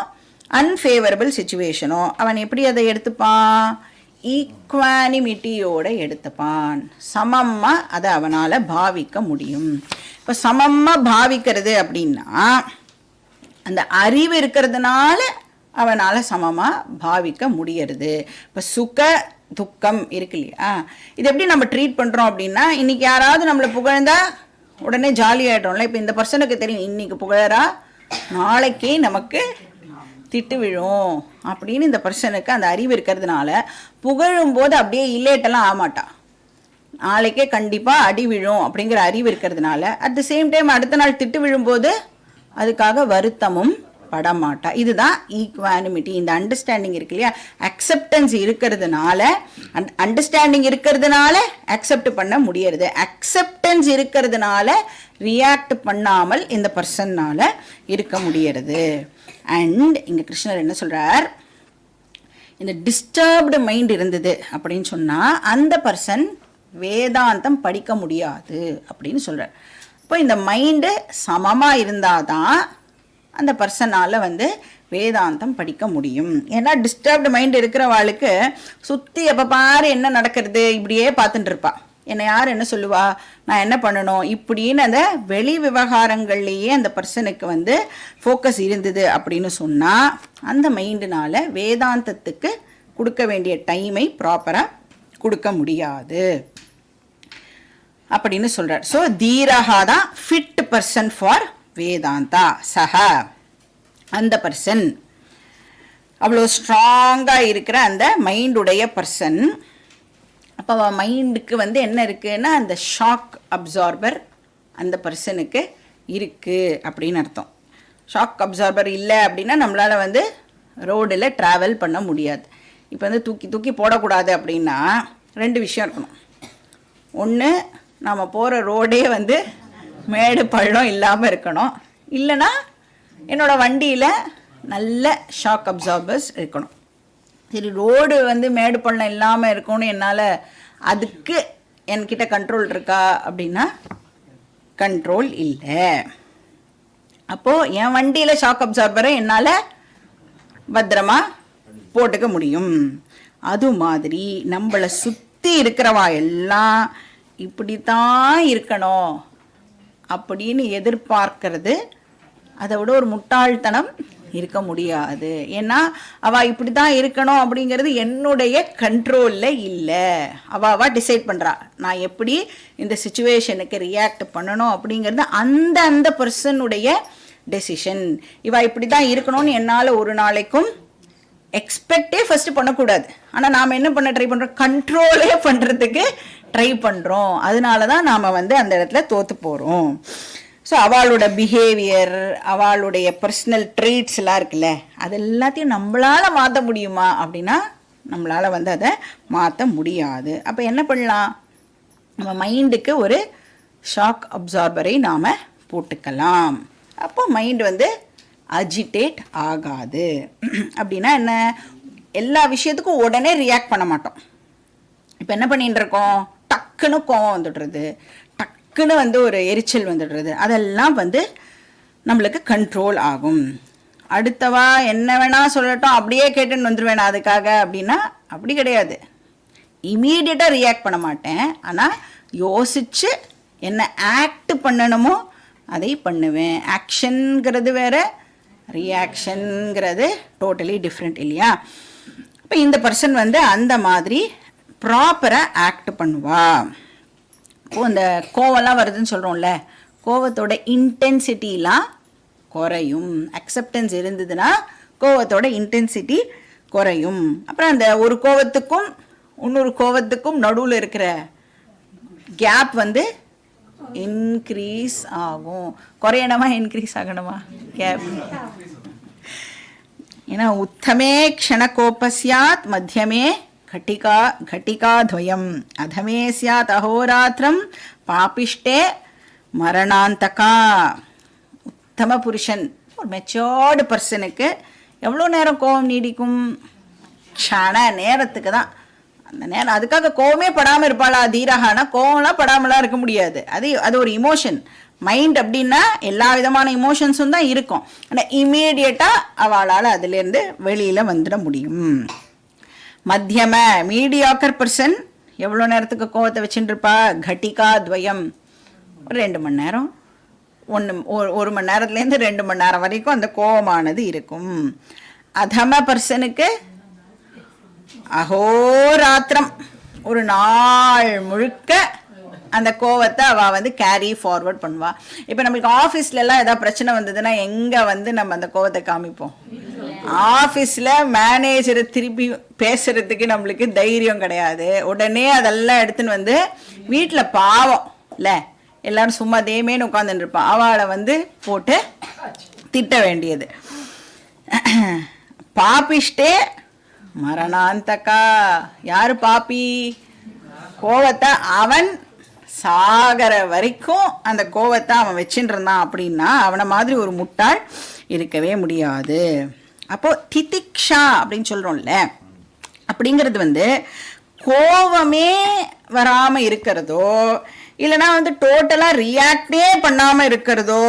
அன்ஃபேவரபிள் சுச்சுவேஷனோ அவன் எப்படி அதை எடுத்துப்பான், ஈக்வானிமிட்டியோடு எடுத்துப்பான். சமமாக அதை அவனால் பாவிக்க முடியும். இப்போ சமமாக பாவிக்கிறது அப்படின்னா அந்த அறிவு இருக்கிறதுனால அவனால் சமமாக பாவிக்க முடியறது. இப்போ சுக துக்கம் இருக்கு இல்லையா, இது எப்படி நம்ம ட்ரீட் பண்ணுறோம் அப்படின்னா, இன்றைக்கி யாராவது நம்மளை புகழ்ந்தா உடனே ஜாலி ஆகிட்டோம்ல. இப்போ இந்த பர்சனுக்கு தெரியும் இன்றைக்கி புகழறா நாளைக்கு நமக்கு திட்டு விழும் அப்படின்னு இந்த பர்சனுக்கு அந்த அறிவு இருக்கிறதுனால புகழும்போது அப்படியே இல்லேட்டெல்லாம் ஆகமாட்டா, நாளைக்கே கண்டிப்பாக அடி விழும் அப்படிங்கிற அறிவு இருக்கிறதுனால அட் த சேம் டைம் அடுத்த நாள் திட்டு விழும்போது அதுக்காக வருத்தமும் படமாட்டா. இதுதான் ஈக்வானிமிட்டி. இந்த அண்டர்ஸ்டாண்டிங் இருக்கு இல்லையா, அக்செப்டன்ஸ் இருக்கிறதுனால, அண்டர்ஸ்டாண்டிங் இருக்கிறதுனால அக்செப்ட் பண்ண முடியறது, அக்செப்டன்ஸ் இருக்கிறதுனால ரியாக்ட் பண்ணாமல் இந்த பர்சன்னால் இருக்க முடியறது. அண்ட் இங்கே கிருஷ்ணர் என்ன சொல்கிறார், இந்த டிஸ்டர்ப்டு மைண்ட் இருந்தது அப்படின்னு சொன்னால் அந்த பர்சன் வேதாந்தம் படிக்க முடியாது அப்படின்னு சொல்கிறார். இப்போ இந்த மைண்டு சமமாக இருந்தால் தான் அந்த பர்சனால் வந்து வேதாந்தம் படிக்க முடியும். ஏன்னா டிஸ்டர்ப்டு மைண்ட் இருக்கிறவாளுக்கு சுற்றி எப்போ பாரு என்ன நடக்கிறது இப்படியே பார்த்துட்டு இருப்பா. என்னை யார் என்ன சொல்லுவா, நான் என்ன பண்ணணும் இப்படின்னு அந்த வெளி விவகாரங்கள்லேயே அந்த பர்சனுக்கு வந்து ஃபோக்கஸ் இருந்தது அப்படின்னு சொன்னால் அந்த மைண்டினால் வேதாந்தத்துக்கு கொடுக்க வேண்டிய டைமை ப்ராப்பராக கொடுக்க முடியாது அப்படின்னு சொல்கிறார். ஸோ தீரகா தான் ஃபிட் பர்சன் ஃபார் வேதாந்தா. சஹ அந்த பர்சன் அவ்வளோ ஸ்ட்ராங்காக இருக்கிற அந்த மைண்டுடைய பர்சன். அப்போ மைண்டுக்கு வந்து என்ன இருக்குன்னா அந்த ஷாக் அப்சார்பர் அந்த பர்சனுக்கு இருக்குது அப்படின்னு அர்த்தம். ஷாக் அப்சார்பர் இல்லை அப்படின்னா நம்மளால் வந்து ரோடில் ட்ராவல் பண்ண முடியாது. இப்போ வந்து தூக்கி தூக்கி போடக்கூடாது அப்படின்னா ரெண்டு விஷயம் இருக்கணும். ஒன்று, நாம் போகிற ரோடே வந்து மேடு பள்ளம் இல்லாமல் இருக்கணும், இல்லைன்னா என்னோடய வண்டியில் நல்ல ஷாக் அப்சார்பர்ஸ் இருக்கணும். சரி, ரோடு வந்து மேடு பள்ளம் இல்லாமல் இருக்கணும், என்னால் அதுக்கு என்கிட்ட கண்ட்ரோல் இருக்கா அப்படின்னா கண்ட்ரோல் இல்லை. அப்போது என் வண்டியில் ஷாக் அப்சார்பரை என்னால் பத்திரமா போட்டுக்க முடியும். அது மாதிரி நம்மளை சுற்றி இருக்கிறவா எல்லாம் இப்படித்தான் இருக்கணும் அப்படின்னு எதிர்பார்க்கறது அதை விட ஒரு முட்டாள்தனம் இருக்க முடியாது. ஏன்னா அவள் இப்படி தான் இருக்கணும் அப்படிங்கிறது என்னுடைய கண்ட்ரோலில் இல்லை. அவள் டிசைட் பண்ணுறா நான் எப்படி இந்த சுச்சுவேஷனுக்கு ரியாக்ட் பண்ணணும் அப்படிங்கிறது அந்த பர்சனுடைய டெசிஷன். இவள் இப்படி தான் இருக்கணும்னு என்னால் ஒரு நாளைக்கும் எக்ஸ்பெக்டே ஃபஸ்ட்டு பண்ணக்கூடாது. ஆனால் நாம் என்ன பண்ண ட்ரை பண்ணுறோம், கண்ட்ரோலே பண்ணுறதுக்கு ட்ரை பண்ணுறோம். அதனால தான் நாம் வந்து அந்த இடத்துல தோற்று போகிறோம். ஸோ அவளோட பிஹேவியர், அவளுடைய பர்சனல் ட்ரீட்ஸ் எல்லாம் இருக்குல்ல, அது எல்லாத்தையும் நம்மளால் மாற்ற முடியுமா அப்படின்னா நம்மளால் வந்து அதை மாற்ற முடியாது. அப்போ என்ன பண்ணலாம், நம்ம மைண்டுக்கு ஒரு ஷாக் அப்சார்பரை நாம் போட்டுக்கலாம். அப்போ மைண்டு வந்து அஜிடேட் ஆகாது. அப்படின்னா என்ன, எல்லா விஷயத்துக்கும் உடனே ரியாக்ட் பண்ண மாட்டோம். இப்போ என்ன பண்ணிட்டு இருக்கோம், டக்குன்னு கோவம் வந்துடுறது, டக்குன்னு வந்து ஒரு எரிச்சல் வந்துடுறது, அதெல்லாம் வந்து நம்மளுக்கு கண்ட்ரோல் ஆகும். அடுத்தவா என்ன வேணால் சொல்லட்டும் அப்படியே கேட்டுன்னு வந்துடுவேன் அதுக்காக அப்படின்னா அப்படி கிடையாது. இமீடியட்டாக ரியாக்ட் பண்ண மாட்டேன், ஆனால் யோசித்து என்ன ஆக்ட் பண்ணணுமோ அதை பண்ணுவேன். ஆக்ஷனுங்கிறது வேறு, ரியாக்ஷனுங்கிறது டோட்டலி டிஃப்ரெண்ட் இல்லையா. இப்போ இந்த பர்சன் வந்து அந்த மாதிரி ப்ராப்பராக ஆக்ட் பண்ணுவா. இப்போது இந்த கோவம்லாம் வருதுன்னு சொல்கிறோம்ல, கோவத்தோட இன்டென்சிட்டிலாம் குறையும். அக்செப்டன்ஸ் இருந்ததுன்னா கோவத்தோட இன்டென்சிட்டி குறையும். அப்புறம் அந்த ஒரு கோவத்துக்கும் இன்னொரு கோவத்துக்கும் நடுவில் இருக்கிற கேப் வந்து இன்க்ரீஸ் ஆகும். குறையணுமா இன்க்ரீஸ் ஆகணுமா கேப்? ஏன்னா உத்தமே க்ஷணகோபஸ்யாத் மத்தியமே घटिकाद्वयम् अधमे स्यात् अहोरात्रम् पापिष्टे மரணாந்தகா. உத்தம புருஷன், ஒரு மெச்சோர்டு பர்சனுக்கு எவ்வளோ நேரம் கோபம் நீடிக்கும்? க்ஷண நேரத்துக்கு தான். அந்த நேரம் அதுக்காக கோவமே படாமல் இருப்பாளா தீரகானா? கோவம்லாம் படாமலாம் இருக்க முடியாது. அது ஒரு இமோஷன். மைண்ட் அப்படின்னா எல்லா விதமான இமோஷன்ஸும் தான் இருக்கும். ஆனால் இம்மீடியட்டாக அவளால் அதுலேருந்து வெளியில் வந்துட முடியும். மத்தியம மீடியாக்கர் பர்சன் எவ்வளோ நேரத்துக்கு கோவத்தை வச்சுட்டு இருப்பா? கட்டிகா துவயம், ஒரு 2 மணி நேரம், 1 மணி நேரத்துலேருந்து 2 மணி நேரம் வரைக்கும் அந்த கோவமானது இருக்கும். அதம பர்சனுக்கு அஹோராத்திரம், ஒரு நாள் முழுக்க அந்த கோவத்தை அவள் வந்து கேரி ஃபார்வர்ட் பண்ணுவாள். இப்போ நம்மளுக்கு ஆஃபீஸ்லலாம் ஏதாவது பிரச்சனை வந்ததுன்னா எங்கே வந்து நம்ம அந்த கோவத்தை காமிப்போம்? ஆஃபீஸில் மேனேஜரை திருப்பி பேசுகிறதுக்கு நம்மளுக்கு தைரியம் கிடையாது. உடனே அதெல்லாம் எடுத்துன்னு வந்து வீட்டில் பாவம் இல்லை, எல்லோரும் சும்மா தேமேன்னு உட்காந்துட்டு இருப்பான், அவளை வந்து போட்டு திட்ட வேண்டியது. பாப்பிஷ்டே மரணாந்தகா. யார் பாப்பி? கோவத்தை அவன் சாகர வரைக்கும் அந்த கோவத்தை அவன் வச்சுட்டு இருந்தான் அப்படின்னா அவனை மாதிரி ஒரு முட்டாள் இருக்கவே முடியாது. அப்போது திதிக்ஷா அப்படின்னு சொல்கிறோம்ல, அப்படிங்கிறது வந்து கோவமே வராமல் இருக்கிறதோ இல்லைனா வந்து டோட்டலாக ரியாக்டே பண்ணாமல் இருக்கிறதோ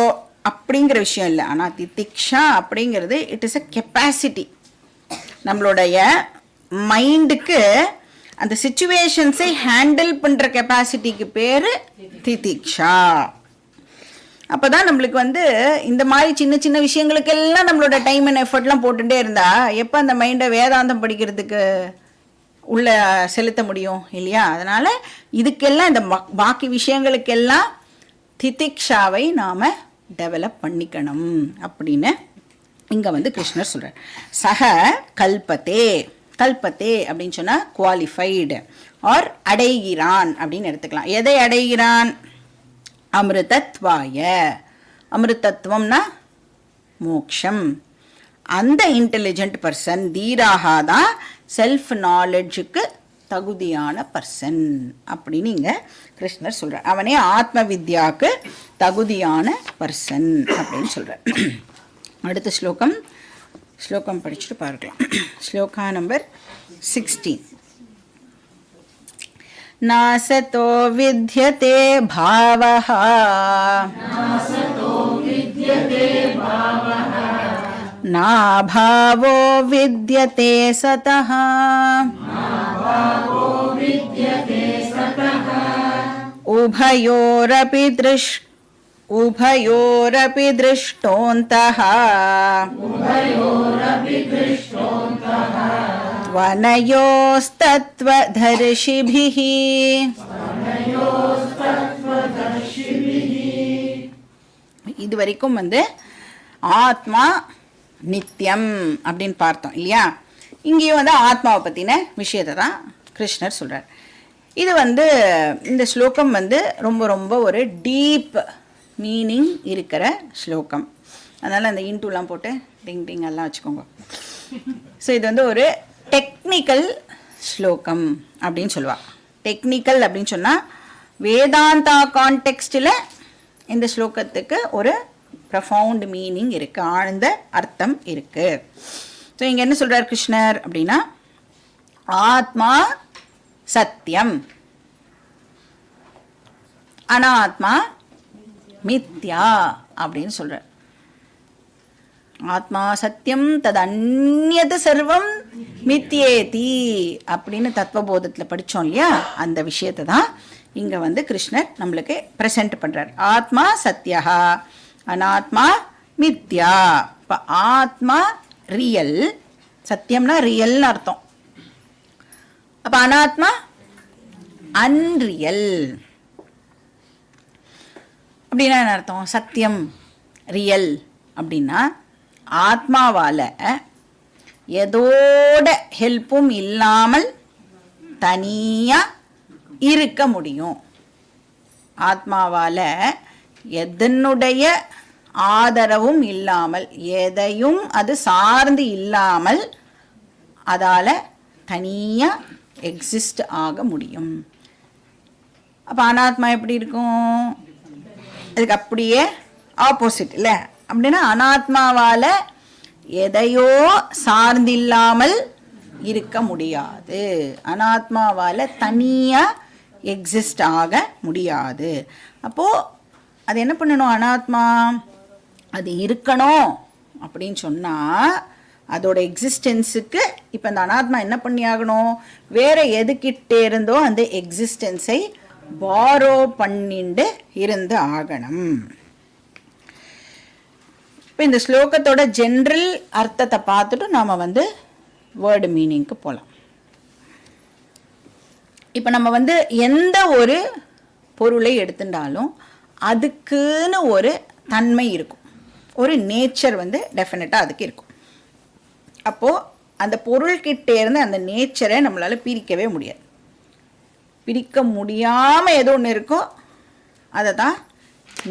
அப்படிங்கிற விஷயம் இல்லை. ஆனால் திதிக்ஷா அப்படிங்கிறது இட் இஸ் அ கெப்பாசிட்டி. நம்மளுடைய மைண்டுக்கு அந்த சிச்சுவேஷன்ஸை ஹேண்டில் பண்ணுற கெப்பாசிட்டிக்கு பேர் திதிக்ஷா. அப்போ தான் நம்மளுக்கு வந்து இந்த மாதிரி சின்ன சின்ன விஷயங்களுக்கெல்லாம் நம்மளோட டைம் அண்ட் எஃபர்ட்லாம் போட்டுகிட்டே இருந்தால் எப்போ அந்த மைண்டை வேதாந்தம் படிக்கிறதுக்கு உள்ள செலுத்த முடியும் இல்லையா? அதனால் இதுக்கெல்லாம் இந்த பாக்கி விஷயங்களுக்கெல்லாம் திதிக்ஷாவை நாம் டெவலப் பண்ணிக்கணும் அப்படின்னு இங்கே வந்து கிருஷ்ணர் சொல்கிறார். சக கல்பத்தே. கல்பத்தே அப்படின்னு சொன்னால் குவாலிஃபைடு ஆர் அடைகிறான் அப்படின்னு எடுத்துக்கலாம். எதை அடைகிறான்? அமிர்தத்வாய. அமிர்தத்துவம்னா மோக்ஷம். அந்த இன்டெலிஜென்ட் பர்சன் தீராக தான் செல்ஃப் நாலெட்ஜுக்கு தகுதியான பர்சன் அப்படின்னு இங்கே கிருஷ்ணர் சொல்கிறார். அவனே ஆத்ம வித்யாவுக்கு தகுதியான பர்சன் அப்படின்னு சொல்கிறார். அடுத்த ஸ்லோகம் படிச்சுட்டு பார்க்கலாம். ஸ்லோகா நம்பர் 16. நாசதோ வித்யதே பாவஹ நாபாவோ வித்யதே சதஹ உபயோரபி திருஷ்டோந்தஹ வனயோஸ்தத்வதர்ஷிபிஹ. இது வரைக்கும் வந்து ஆத்மா நித்தியம் அப்படின்னு பார்த்தோம் இல்லையா? இங்கேயும் வந்து ஆத்மாவை பற்றின விஷயத்தை தான் கிருஷ்ணர் சொல்கிறார். இது வந்து இந்த ஸ்லோகம் வந்து ரொம்ப ரொம்ப ஒரு டீப் மீனிங் இருக்கிற ஸ்லோகம். அதனால் அந்த இன்டூலாம் போட்டு டிங் டிங் எல்லாம் வச்சுக்கோங்க. ஸோ இது வந்து ஒரு டெக்னிக்கல் ஸ்லோகம் அப்படின்னு சொல்லுவாள். டெக்னிக்கல் அப்படின்னு சொன்னால் வேதாந்தா கான்டெக்ஸ்டில் இந்த ஸ்லோகத்துக்கு ஒரு ப்ரொஃபவுண்ட் மீனிங் இருக்குது, ஆழ்ந்த அர்த்தம் இருக்குது. ஸோ இங்கே என்ன சொல்கிறார் கிருஷ்ணர் அப்படின்னா, ஆத்மா சத்தியம், அனாத்மா மித்யா அப்படின்னு சொல்கிறார். ஆத்மா சத்தியம் தது அந்நியது சர்வம் மித்யேதி அப்படின்னு தத்துவபோதத்தில் படித்தோம் இல்லையா? அந்த விஷயத்தை தான் இங்கே வந்து கிருஷ்ணர் நம்மளுக்கு ப்ரெசென்ட் பண்ணுறார். ஆத்மா சத்யா, அனாத்மா மித்யா. இப்போ ஆத்மா ரியல், சத்தியம்னா ரியல்னு அர்த்தம். அப்போ அனாத்மா அன்ரியல். அப்படின்னா என்ன அர்த்தம்? சத்தியம் ரியல் அப்படின்னா ஆத்மாவால் எதோட ஹெல்ப்பும் இல்லாமல் தனியாக இருக்க முடியும். ஆத்மாவால் எதனுடைய ஆதரவும் இல்லாமல், எதையும் அது சார்ந்து இல்லாமல் அதால் தனியாக எக்ஸிஸ்ட் ஆக முடியும். அப்போ அனாத்மா எப்படி இருக்கும்? அதுக்கு அப்படியே ஆப்போசிட் இல்லை. அப்படின்னா அனாத்மாவால் எதையோ சார்ந்தில்லாமல் இருக்க முடியாது. அனாத்மாவால் தனியாக எக்ஸிஸ்ட் ஆக முடியாது. அப்போது அது என்ன பண்ணணும்? அனாத்மா அது இருக்கணும் அப்படின்னு சொன்னால் அதோட எக்ஸிஸ்டன்ஸுக்கு இப்போ அந்த அனாத்மா என்ன பண்ணி ஆகணும்? வேறு எதுக்கிட்டே இருந்தோ அந்த எக்ஸிஸ்டன்ஸை பாரோ பண்ணிண்டு இருந்து ஆகணும். இப்போ இந்த ஸ்லோகத்தோட ஜென்ரல் அர்த்தத்தை பார்த்துட்டு நாம் வேர்டு மீனிங்க்கு போகலாம். இப்போ நம்ம எந்த ஒரு பொருளை எடுத்துட்டாலும் அதுக்குன்னு ஒரு தன்மை இருக்கும், ஒரு நேச்சர் டெஃபினட்டாக அதுக்கு இருக்கும். அப்போது அந்த பொருள்கிட்டே இருந்து அந்த நேச்சரை நம்மளால் பிரிக்கவே முடியாது. பிரிக்க முடியாமல் ஏதோ ஒன்று இருக்கோ அதை தான்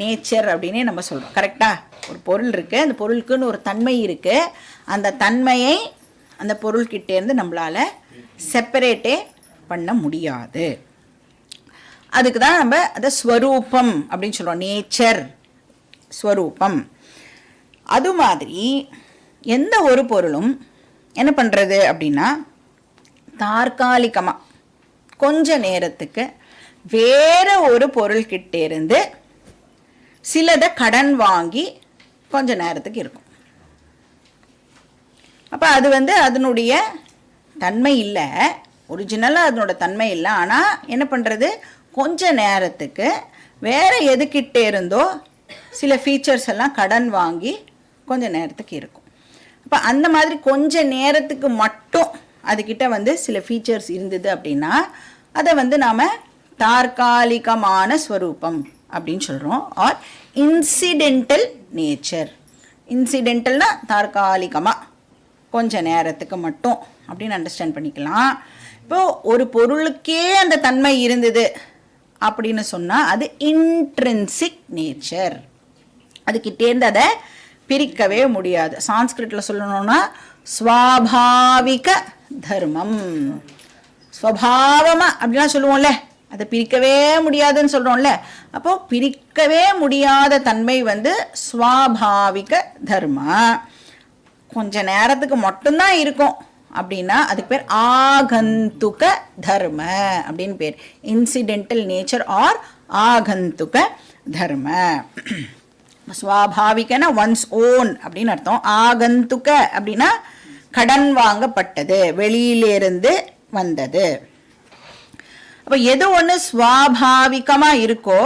நேச்சர் அப்படின்னே நம்ம சொல்கிறோம். கரெக்டாக? ஒரு பொருள் இருக்குது, அந்த பொருளுக்குன்னு ஒரு தன்மை இருக்குது. அந்த தன்மையை அந்த பொருள்கிட்டேருந்து நம்மளால் செப்பரேட்டே பண்ண முடியாது. அதுக்கு தான் நம்ம அதை ஸ்வரூபம் அப்படின்னு சொல்கிறோம். நேச்சர், ஸ்வரூபம். அது மாதிரி எந்த ஒரு பொருளும் என்ன பண்ணுறது அப்படின்னா தற்காலிகமாக கொஞ்ச நேரத்துக்கு வேறு ஒரு பொருள்கிட்டேருந்து சிலதை கடன் வாங்கி கொஞ்ச நேரத்துக்கு இருக்கும். அப்போ அது அதனுடைய தன்மை இல்லை, ஒரிஜினலாக அதனோட தன்மை இல்லை. ஆனால் என்ன பண்ணுறது? கொஞ்ச நேரத்துக்கு வேறு எதுக்கிட்டே இருந்தோ சில ஃபீச்சர்ஸ் எல்லாம் கடன் வாங்கி கொஞ்ச நேரத்துக்கு இருக்கும். அப்போ அந்த மாதிரி கொஞ்ச நேரத்துக்கு மட்டும் அதுக்கிட்ட சில ஃபீச்சர்ஸ் இருந்தது அப்படின்னா அதை நாம் தற்காலிகமான ஸ்வரூபம் அப்படின்னு சொல்கிறோம். R incidental nature. இன்சிடென்டல்னா தற்காலிகமாக கொஞ்ச நேரத்துக்கு மட்டும் அப்படின்னு அண்டர்ஸ்டாண்ட் பண்ணிக்கலாம். இப்போது ஒரு பொருளுக்கே அந்த தன்மை இருந்தது அப்படின்னு சொன்னால் அது இன்ட்ரின்சிக் நேச்சர். அதுக்கிட்டேருந்து அதை பிரிக்கவே முடியாது. சான்ஸ்கிரிட்டில் சொல்லணும்னா ஸ்வாபாவிக தர்மம். ஸ்வபாவமாக அப்படிலாம் சொல்லுவோம்ல, அதை பிரிக்கவே முடியாதுன்னு சொல்கிறோம்ல. அப்போது பிரிக்கவே முடியாத தன்மை ஸ்வாபாவிக தர்மா. கொஞ்ச நேரத்துக்கு மட்டும்தான் இருக்கும் அப்படின்னா அதுக்கு பேர் ஆகந்துக தர்ம அப்படின்னு பேர். இன்சிடென்டல் நேச்சர் ஆர் ஆகந்துக தர்ம. ஸ்வாபாவிகனா ஒன்ஸ் ஓன் அப்படின்னு அர்த்தம். ஆகந்துக அப்படின்னா கடன் வாங்கப்பட்டது, வெளியிலிருந்து வந்தது. அப்போ எது ஒன்று ஸ்வாபாவிகமாக இருக்கோ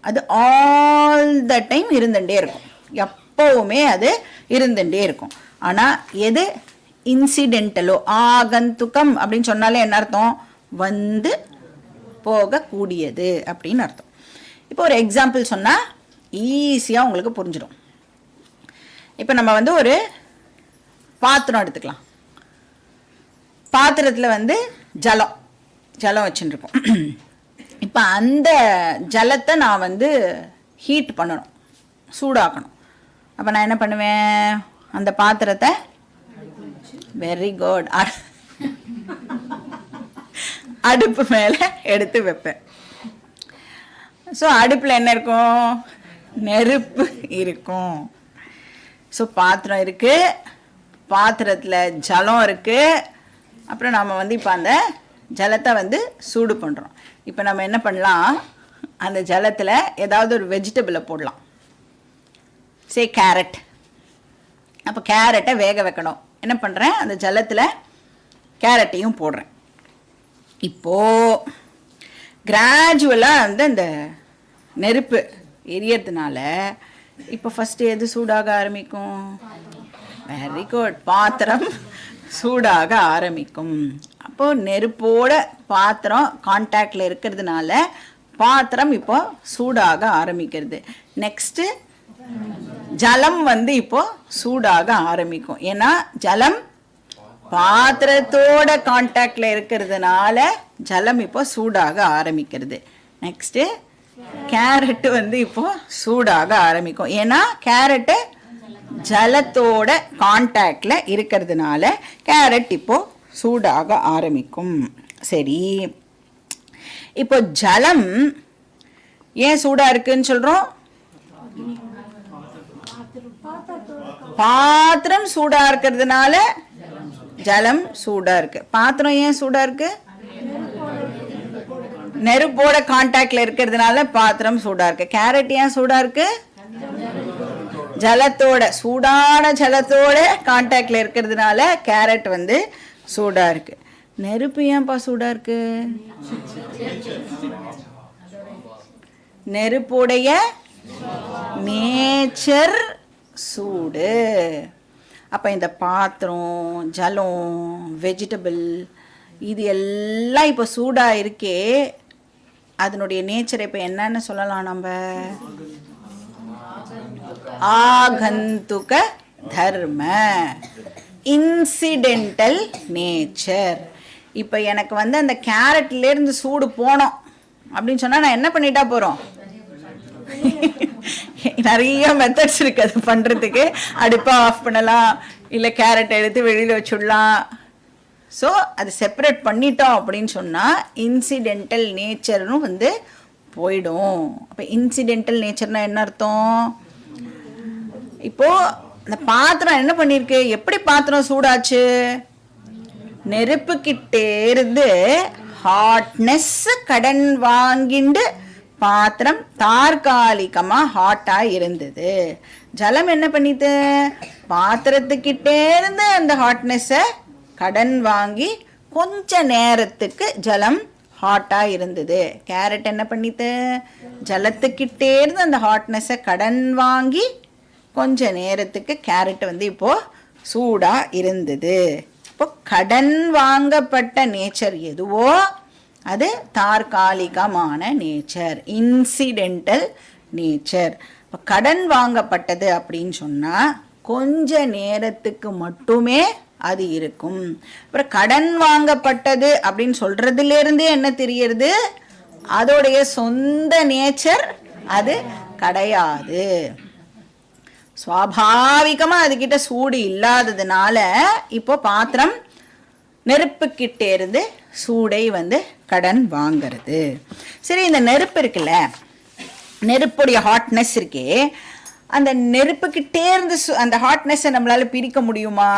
அது ஆல் த டைம் இருந்துகிட்டே இருக்கும், எப்போவுமே அது இருந்துகிட்டே இருக்கும். ஆனால் எது இன்சிடென்டலோ, ஆகந்துக்கம் அப்படின்னு சொன்னாலே என்ன அர்த்தம்? போகக்கூடியது அப்படின்னு அர்த்தம். இப்போ ஒரு எக்ஸாம்பிள் சொன்னால் ஈஸியாக உங்களுக்கு புரிஞ்சிடும். இப்போ நம்ம ஒரு பாத்திரம் எடுத்துக்கலாம். பாத்திரத்தில் ஜலம் வச்சுருக்கோம். இப்போ அந்த ஜலத்தை நான் ஹீட் பண்ணணும், சூடாக்கணும். அப்போ நான் என்ன பண்ணுவேன்? அந்த பாத்திரத்தை வெரி குட் அடுப்பு மேலே எடுத்து வைப்பேன். ஸோ அடுப்பில் என்ன இருக்கும்? நெருப்பு இருக்கும். ஸோ பாத்திரம் இருக்குது, பாத்திரத்தில் ஜலம் இருக்குது. அப்புறம் நம்ம இப்போ அந்த ஜலத்தை சூடு பண்ணுறோம். இப்போ நம்ம என்ன பண்ணலாம்? அந்த ஜலத்தில் ஏதாவது ஒரு வெஜிடபிளை போடலாம். கேரட். அப்போ கேரட்டை வேக வைக்கணும். என்ன பண்ணுறேன்? அந்த ஜலத்தில் கேரட்டையும் போடுறேன். இப்போது கிராஜுவலாக அந்த நெருப்பு எரியறதுனால இப்போ ஃபஸ்ட்டு எது சூடாக ஆரம்பிக்கும்? வெரி குட், பாத்திரம் சூடாக ஆரம்பிக்கும். அப்போ நெருப்போட பாத்திரம் கான்டாக்டில் இருக்கிறதுனால பாத்திரம் இப்போ சூடாக ஆரம்பிக்கிறது. நெக்ஸ்ட்டு ஜலம் வந்து இப்போ சூடாக ஆரம்பிக்கும். ஏன்னா ஜலம் பாத்திரத்தோட கான்டாக்டில் இருக்கிறதுனால ஜலம் இப்போ சூடாக ஆரம்பிக்கிறது. நெக்ஸ்ட்டு கேரட்டு வந்து இப்போ சூடாக ஆரம்பிக்கும். ஏன்னா கேரட்டு ஜலத்தோட கான்டாக்டில் இருக்கிறதுனால கேரட் இப்போ சூடாக ஆரம்பிக்கும். சரி, இப்போ ஜலம் ஏன் சூடாக இருக்குன்னு சொல்கிறோம்? பாத்திரம் சூடாக இருக்கிறதுனால ஜலம் சூடாக இருக்கு. பாத்திரம் ஏன் சூடாக இருக்கு? நெருப்போட கான்டாக்ட்ல இருக்கிறதுனால பாத்திரம் சூடாக இருக்கு. கேரட் ஏன் சூடாக இருக்கு? ஜலத்தோட சூடான ஜலத்தோட கான்டாக்ட்ல இருக்கிறதுனால கேரட் வந்து சூடாக இருக்கு. நெருப்பு ஏன்ப்பா சூடாக இருக்கு? நெருப்புடைய நேச்சர் சூடு. அப்போ இந்த பாத்திரம், ஜலம், வெஜிடபிள் இது எல்லாம் இப்போ சூடாக இருக்கே, அதனுடைய நேச்சர் இப்போ என்னன்னு சொல்லலாம் நம்ம? ஆகந்துக தர்ம, இன்சிடென்டல் நேச்சர். இப்போ எனக்கு வந்து அந்த கேரட்லேருந்து சூடு போனோம் அப்படின்னு சொன்னால் நான் என்ன பண்ணிட்டா போகிறோம்? நிறைய மெத்தட்ஸ் இருக்குது அது பண்ணுறதுக்கு. அடுப்பாக ஆஃப் பண்ணலாம், இல்லை கேரட்டை எடுத்து வெளியில் வச்சுடலாம். ஸோ அது செப்பரேட் பண்ணிட்டோம் அப்படின்னு சொன்னால் இன்சிடென்டல் நேச்சர்னு வந்து போயிடும். அப்போ இன்சிடென்டல் நேச்சர்னால் என்ன அர்த்தம்? இப்போது அந்த பாத்திரம் என்ன பண்ணியிருக்கு? எப்படி பாத்திரம் சூடாச்சு? நெருப்புக்கிட்டே இருந்து ஹாட்னஸ் கடன் வாங்கிண்டு பாத்திரம் தற்காலிகமாக ஹாட்டாக இருந்தது. ஜலம் என்ன பண்ணிட்டு பாத்திரத்துக்கிட்டே இருந்து அந்த ஹாட்னஸை கடன் வாங்கி கொஞ்ச நேரத்துக்கு ஜலம் ஹாட்டாக இருந்தது. கேரட் என்ன பண்ணிட்டு ஜலத்துக்கிட்டே இருந்து அந்த ஹாட்னஸை கடன் வாங்கி கொஞ்ச நேரத்துக்கு கேரட் வந்து இப்போது சூடாக இருந்தது. இப்போ கடன் வாங்கப்பட்ட நேச்சர் எதுவோ அது தற்காலிகமான நேச்சர், இன்சிடென்டல் நேச்சர். இப்போ கடன் வாங்கப்பட்டது அப்படின்னு சொன்னால் கொஞ்ச நேரத்துக்கு மட்டுமே அது இருக்கும். அப்புறம் கடன் வாங்கப்பட்டது அப்படின்னு சொல்கிறதுலேருந்தே என்ன தெரியறது? அதோடைய சொந்த நேச்சர் அது கிடையாது. சுவாபாவிகமாக அதுக்கிட்ட சூடு இல்லாததுனால இப்போ பாத்திரம் நெருப்புக்கிட்டே இருந்து சூடை வந்து கடன் வாங்கிறது. சரி, இந்த நெருப்பு இருக்குல்ல, நெருப்புடைய ஹாட்னஸ் இருக்கே, அந்த நெருப்புக்கிட்டே இருந்து அந்த ஹாட்னஸை நம்மளால் பிரிக்க முடியுமா?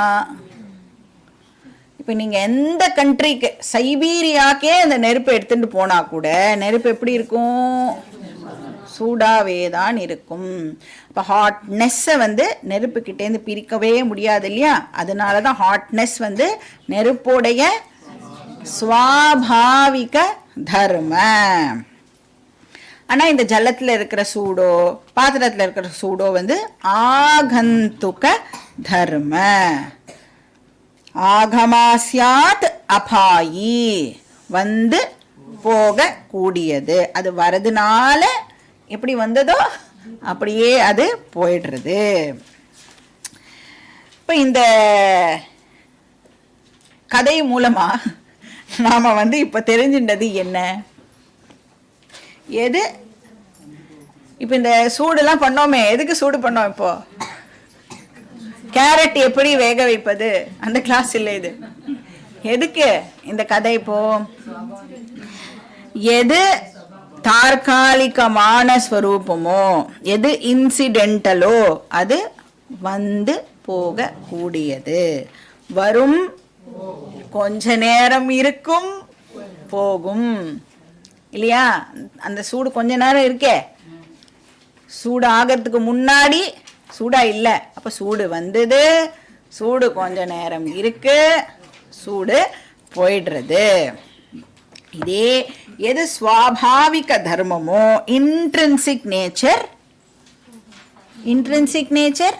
இப்போ நீங்கள் எந்த கண்ட்ரிக்கு, சைபீரியாக்கே அந்த நெருப்பை எடுத்துகிட்டு போனால் கூட நெருப்பு எப்படி இருக்கும்? சூடாகவே தான் இருக்கும். இப்போ ஹாட்னஸ்ஸை வந்து நெருப்புக்கிட்டேருந்து பிரிக்கவே முடியாது இல்லையா? அதனால தான் ஹாட்னஸ் வந்து நெருப்புடைய ஸ்வாபாவிக தர்ம. ஆனால் இந்த ஜலத்தில் இருக்கிற சூடோ பாத்திரத்தில் இருக்கிற சூடோ வந்து ஆகந்துக தர்ம. ஆகமாசியாத் அபாயி, வந்து போக கூடியது. அது வரதுனால எப்படி வந்ததோ அப்படியே அது போயிடுறது. இப்போ இந்த கதை மூலமா நாம வந்து இப்போ தெரிஞ்சின்றது என்ன? எது இப்போ இந்த சூடுலாம் பண்ணோமே, எதுக்கு சூடு பண்ணோம்? இப்போ கேரட் எப்படி வேக வைப்பது அந்த கிளாஸ் இல்லை இது. எதுக்கு இந்த கதை? இப்போ எது தற்காலிகமான ஸ்வரூபமோ, எது இன்சிடென்டலோ அது வந்து போக கூடியது. வரும், கொஞ்ச நேரம் இருக்கும், போகும் இல்லையா? அந்த சூடு கொஞ்ச நேரம் இருக்கே, சூடு ஆகிறதுக்கு முன்னாடி சூடா இல்லை. அப்போ சூடு வந்தது, சூடு கொஞ்ச நேரம் இருக்கு, சூடு போயிடுறது. இதே எது ஸ்வாபாவிக தர்மமோ, இன்ட்ரின்சிக் நேச்சர், இன்ட்ரின்சிக் நேச்சர்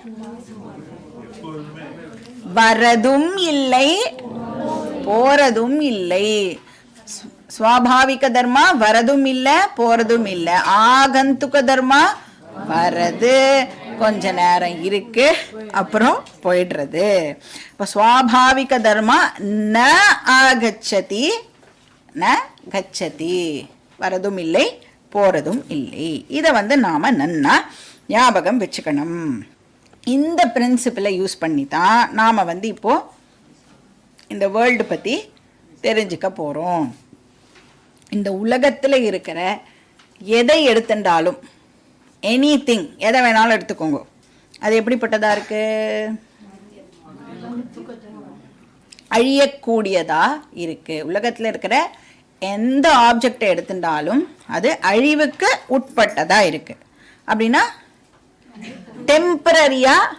வரதும் இல்லை போறதும் இல்லை. ஸ்வாபாவிக தர்மா வரதும் இல்லை போறதும் இல்லை. ஆகந்துக தர்மா வரது, கொஞ்ச நேரம் இருக்கு அப்புறம் போயிடுறது. இப்போ ஸ்வாபாவிக தர்மா ந ஆகச்சதி ந கச்சதி, வரதும் இல்லை போறதும் இல்லை. இதை நாம நன்னா ஞாபகம் வச்சுக்கணும். இந்த பிரின்சிபிளை யூஸ் பண்ணி தான் நாம் இப்போ இந்த வேர்ல்டு பற்றி தெரிஞ்சுக்க போகிறோம். இந்த உலகத்தில் இருக்கிற எதை எடுத்துட்டாலும், எனி திங், எதை வேணாலும் எடுத்துக்கோங்க, அது எப்படிப்பட்டதாக இருக்கு? அழியக்கூடியதாக இருக்குது. உலகத்தில் இருக்கிற எந்த ஆப்ஜெக்டை எடுத்துட்டாலும் அது அழிவுக்கு உட்பட்டதாக இருக்குது. அப்படின்னா டெம்பரரியாக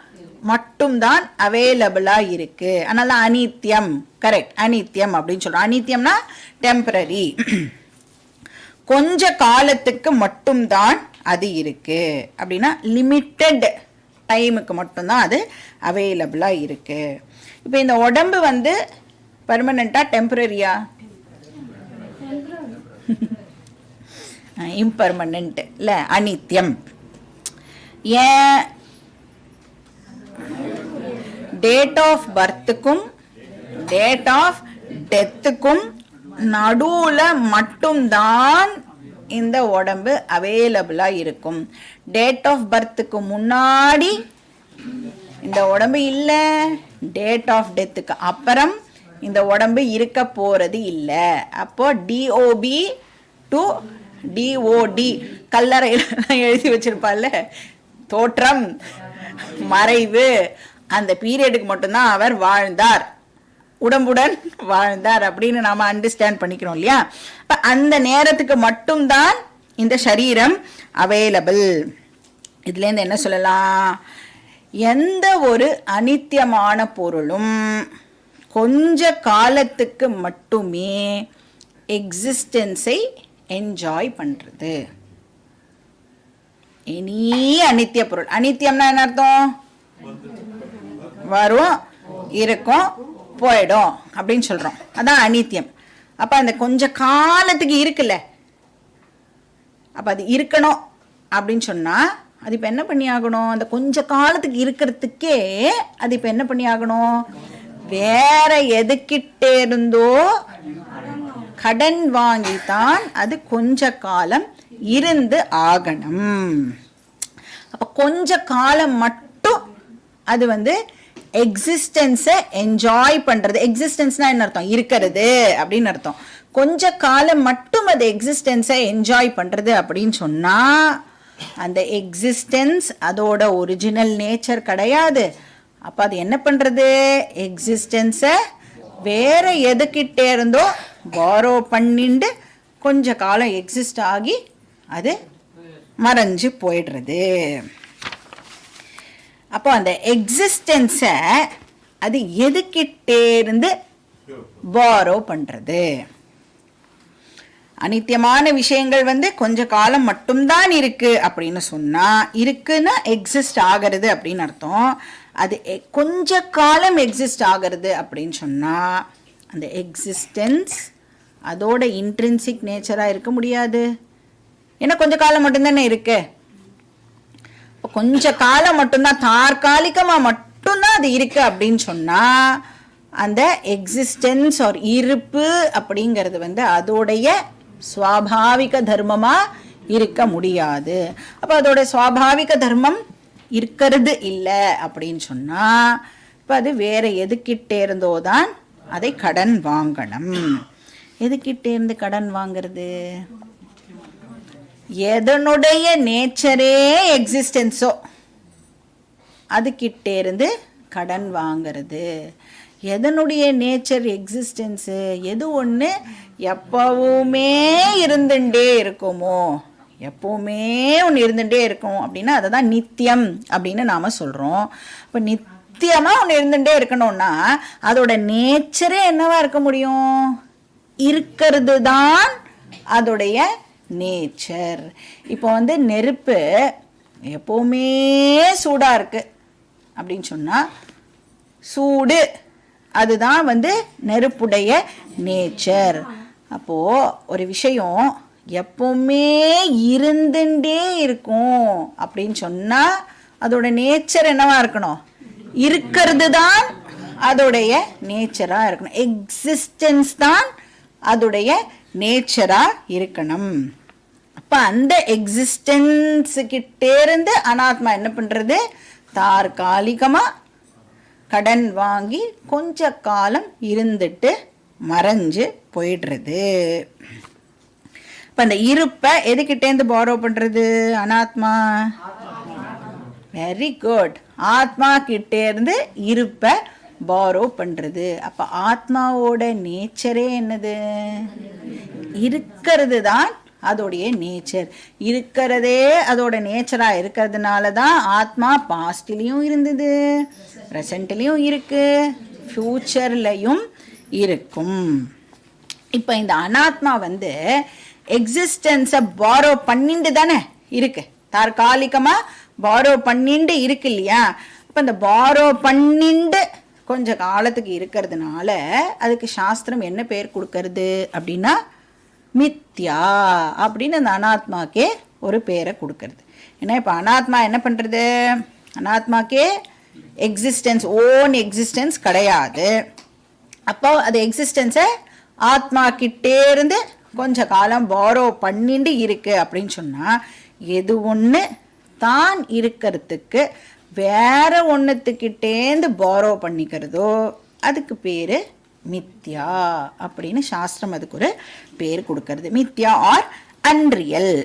மட்டும்தான் அவைலபிளாக இருக்குது. அதனால அனித்தியம், கரெக்ட், அனித்தியம் அப்படின்னு சொல்கிறோம். அனித்தியம்னா டெம்பரரி, கொஞ்ச காலத்துக்கு மட்டும்தான் அது இருக்கு. அப்படின்னா லிமிட்டட் டைமுக்கு மட்டும்தான் அது அவைலபிளாக இருக்கு. இப்போ இந்த உடம்பு பர்மனண்டா டெம்பரரியா? இம்பர்மனண்ட் இல்லை, அனித்தியம். ஏன்? டேட் ஆஃப் பர்த்துக்கும் டேட் ஆஃப் டெத்துக்கும் நடுவில் மட்டும்தான் இந்த உடம்பு அவைலபிளாக இருக்கும். டேட் ஆஃப் பர்த்துக்கு முன்னாடி இந்த உடம்பு இல்லை, டேட் ஆஃப் டெத்துக்கு அப்புறம் இந்த உடம்பு இருக்க போகிறது இல்லை. அப்போ டிஓபி டு டிஓடி கல்லறையில் எழுதி வச்சிருப்பாள்ல, தோற்றம் மறைவு, அந்த பீரியடுக்கு மட்டும்தான் அவர் வாழ்ந்தார், உடம்புடன் வாழ்ந்தார் அப்படின்னு நாம அண்டர்ஸ்டாண்ட் பண்ணிக்கிறோம் இல்லையா? அந்த நேரத்துக்கு மட்டும்தான் இந்த சரீரம் அவைலபிள். இதுலேருந்து என்ன சொல்லலாம்? எந்த ஒரு அனித்தியமான பொருளும் கொஞ்ச காலத்துக்கு மட்டுமே எக்ஸிஸ்டன்ஸை என்ஜாய் பண்றது. எனி அனித்திய பொருள், அனித்தியம்னா என்ன அர்த்தம்? வரும், இருக்கும், போயிடும் அப்படின்னு சொல்றோம். அதான் அனித்தியம். அப்ப அந்த கொஞ்ச காலத்துக்கு இருக்குல்ல, அப்ப அது இருக்கணும் அப்படின்னு சொன்னா அது இப்ப என்ன பண்ணி ஆகணும்? அந்த கொஞ்ச காலத்துக்கு இருக்கிறதுக்கே அது இப்ப என்ன பண்ணி ஆகணும்? வேற எதுக்கிட்டே இருந்தோ கடன் வாங்கித்தான் அது கொஞ்ச காலம் இருந்து ஆகணும். அப்ப கொஞ்ச காலம் மட்டும் அது எக்ஸிஸ்டன்ஸை என்ஜாய் பண்றது. எக்ஸிஸ்டன்ஸ்னா என்ன அர்த்தம்? இருக்கிறது அப்படின்னு அர்த்தம். கொஞ்ச காலம் மட்டும் அது எக்ஸிஸ்டன்ஸை என்ஜாய் பண்றது அப்படின்னு சொன்னா அந்த எக்ஸிஸ்டன்ஸ் அதோட ஒரிஜினல் நேச்சர் கிடையாது. அப்ப அது என்ன பண்றது? எக்ஸிஸ்டன்ஸை வேற எதுக்கிட்டே இருந்தோ பாரோ பண்ணிண்டு கொஞ்ச காலம் எக்ஸிஸ்ட் ஆகி அது மறைஞ்சு போயிடுறது. அப்போ அந்த எக்ஸிஸ்டன்ஸை அது எதுக்கிட்டே இருந்து பாரோ பண்றது. அனித்தியமான விஷயங்கள் கொஞ்ச காலம் மட்டும்தான் இருக்கு அப்படின்னு சொன்னா, இருக்குன்னா எக்ஸிஸ்ட் ஆகிறது அப்படின்னு அர்த்தம். அது கொஞ்ச காலம் எக்ஸிஸ்ட் ஆகிறது அப்படின்னு சொன்னா அந்த எக்ஸிஸ்டன்ஸ் அதோட இன்ட்ரின்சிக் நேச்சரா இருக்க முடியாது. ஏன்னா கொஞ்ச காலம் மட்டும்தானே இருக்கு. கொஞ்ச காலம் மட்டும்தான், தற்காலிகமா மட்டும்தான் அது இருக்கு அப்படின்னு சொன்னா அந்த எக்ஸிஸ்டன்ஸ் ஆர் இருப்பு அப்படிங்கிறது அதோடைய சுவாபாவிக தர்மமா இருக்க முடியாது. அப்ப அதோட சுவாபாவிக தர்மம் இருக்கிறது இல்லை அப்படின்னு சொன்னா இப்ப அது வேற எதுக்கிட்டே இருந்தோதான் அதை கடன் வாங்கணும். எதுக்கிட்டே இருந்து கடன் வாங்கிறது? எதனுடைய நேச்சரே எக்ஸிஸ்டன்ஸோ அதுக்கிட்டே இருந்து கடன் வாங்கிறது. எதனுடைய நேச்சர் எக்ஸிஸ்டன்ஸு? எது ஒன்று எப்பவுமே இருந்துட்டே இருக்குமோ, எப்பவுமே ஒன்று இருந்துகிட்டே இருக்கும் அப்படின்னா அதை தான் நித்தியம் அப்படின்னு நாம் சொல்கிறோம். இப்போ நித்தியமாக ஒன்று இருந்துகிட்டே இருக்கணும்னா அதோட நேச்சரே என்னவா இருக்க முடியும்? இருக்கிறது தான் அதோடைய நேச்சர். இப்போ நெருப்பு எப்பவுமே சூடாக இருக்கு அப்படின்னு சொன்னால் சூடு அதுதான் வந்து நெருப்புடைய நேச்சர். அப்போது ஒரு விஷயம் எப்பவுமே இருந்துட்டே இருக்கும் அப்படின்னு சொன்னால் அதோட நேச்சர் என்னவா இருக்கணும்? இருக்கிறது தான் அதோடைய நேச்சராக இருக்கணும். எக்ஸிஸ்டன்ஸ் தான் அதோடைய நேச்சராக இருக்கணும். அப்போ அந்த எக்ஸிஸ்டன்ஸுக்கிட்டேருந்து அனாத்மா என்ன பண்ணுறது? தற்காலிகமாக கடன் வாங்கி கொஞ்ச காலம் இருந்துட்டு மறைஞ்சு போயிடுறது. இப்போ அந்த இருப்பை எதுக்கிட்டேருந்து பாரோ பண்ணுறது அனாத்மா? Very good. ஆத்மா கிட்டேருந்து இருப்பை பாரோ பண்ணுறது. அப்போ ஆத்மாவோட நேச்சரே என்னது? இருக்கிறது தான் அதோடைய நேச்சர். இருக்கிறதே அதோட நேச்சராக இருக்கிறதுனால தான் ஆத்மா பாஸ்ட்லேயும் இருந்தது, ப்ரெசண்ட்லேயும் இருக்குது, ஃப்யூச்சர்லையும் இருக்கும். இப்போ இந்த அனாத்மா வந்து எக்ஸிஸ்டன்ஸை பாரோ பண்ணிட்டு தானே இருக்கு, தற்காலிகமாக பாரோ பண்ணிட்டு இருக்கு இல்லையா? அப்போ இந்த பாரோ பண்ணிட்டு கொஞ்ச காலத்துக்கு இருக்கிறதுனால அதுக்கு சாஸ்திரம் என்ன பேர் கொடுக்கறது அப்படின்னா மித்யா அப்படின்னு அந்த அனாத்மாக்கே ஒரு பேரை கொடுக்கறது. ஏன்னா இப்போ அனாத்மா என்ன பண்ணுறது? அனாத்மாக்கே எக்ஸிஸ்டன்ஸ், ஓன் எக்ஸிஸ்டன்ஸ் கிடையாது. அப்போ அது எக்ஸிஸ்டன்ஸை ஆத்மா கிட்டேருந்து கொஞ்ச காலம் பாரோ பண்ணிட்டு இருக்கு அப்படின்னு சொன்னால் எது ஒன்று தான் இருக்கிறதுக்கு வேற ஒன்றுத்துக்கிட்டேந்து பாரோ பண்ணிக்கிறதோ அதுக்கு பேர் மித்யா அப்படின்னு சாஸ்திரம் அதுக்கு ஒரு பேர் கொடுக்கறது. மித்யா ஆர் அன்ரியல்.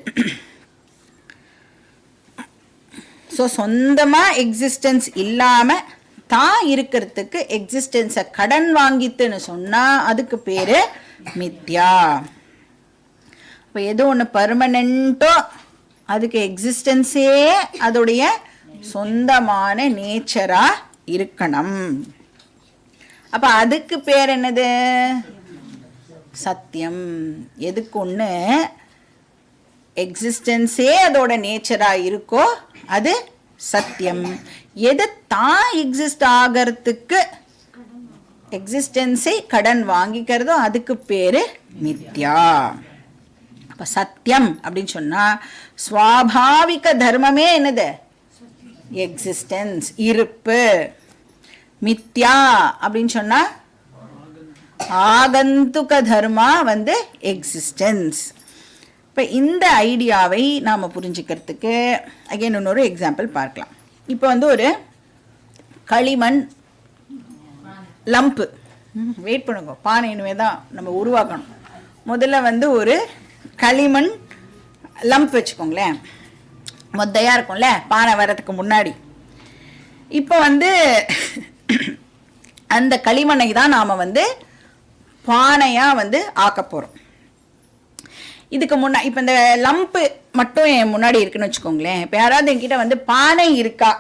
ஸோ சொந்தமாக எக்ஸிஸ்டன்ஸ் இல்லாமல் தான் இருக்கிறதுக்கு எக்ஸிஸ்டன்ஸை கடன் வாங்கித்துன்னு சொன்னால் அதுக்கு பேர் மித்யா. இப்போ எது ஒன்று பர்மனெண்ட்டோ அதுக்கு எக்ஸிஸ்டன்ஸே அதோடைய சொந்தமான நேச்சராக இருக்கணும். அப்போ அதுக்கு பேர் என்னது? சத்தியம். எதுக்கு ஒன்று எக்ஸிஸ்டன்ஸே அதோட நேச்சராக இருக்கோ அது சத்தியம். எது தான் எக்ஸிஸ்ட் ஆகிறதுக்கு எக்ஸிஸ்டன்ஸை கடன் வாங்கிக்கிறதோ அதுக்கு பேர் மித்யா. அப்போ சத்தியம் அப்படின்னு சொன்னால் ஸ்வாபாவிக தர்மமே என்னது? எக்ஸிஸ்டன்ஸ், இருப்பு. மித்யா அப்படின்னு சொன்னால் ஆகந்துக தர்மா வந்து எக்ஸிஸ்டன்ஸ். இப்போ இந்த ஐடியாவை நாம் புரிஞ்சுக்கிறதுக்கு அகைன் இன்னொரு எக்ஸாம்பிள் பார்க்கலாம். இப்போ வந்து ஒரு களிமண் லம்ப்பு, வெயிட் பண்ணுங்க, பானை இனிமே தான் நம்ம உருவாக்கணும். முதல்ல வந்து ஒரு களிமண் லம்ப் வச்சுக்கோங்களேன், மொத்தையாக இருக்கும்ல பானை வர்றதுக்கு முன்னாடி. இப்போ வந்து அந்த களிமண்ணை தான் நாம் வந்து பானையாக வந்து ஆக்க போகிறோம். இதுக்கு முன்னாடி இப்போ இந்த லம்ப்பு மட்டும் என் முன்னாடி இருக்குன்னு வச்சுக்கோங்களேன். இப்போ யாராவது என்கிட்ட வந்து பானை இருக்கா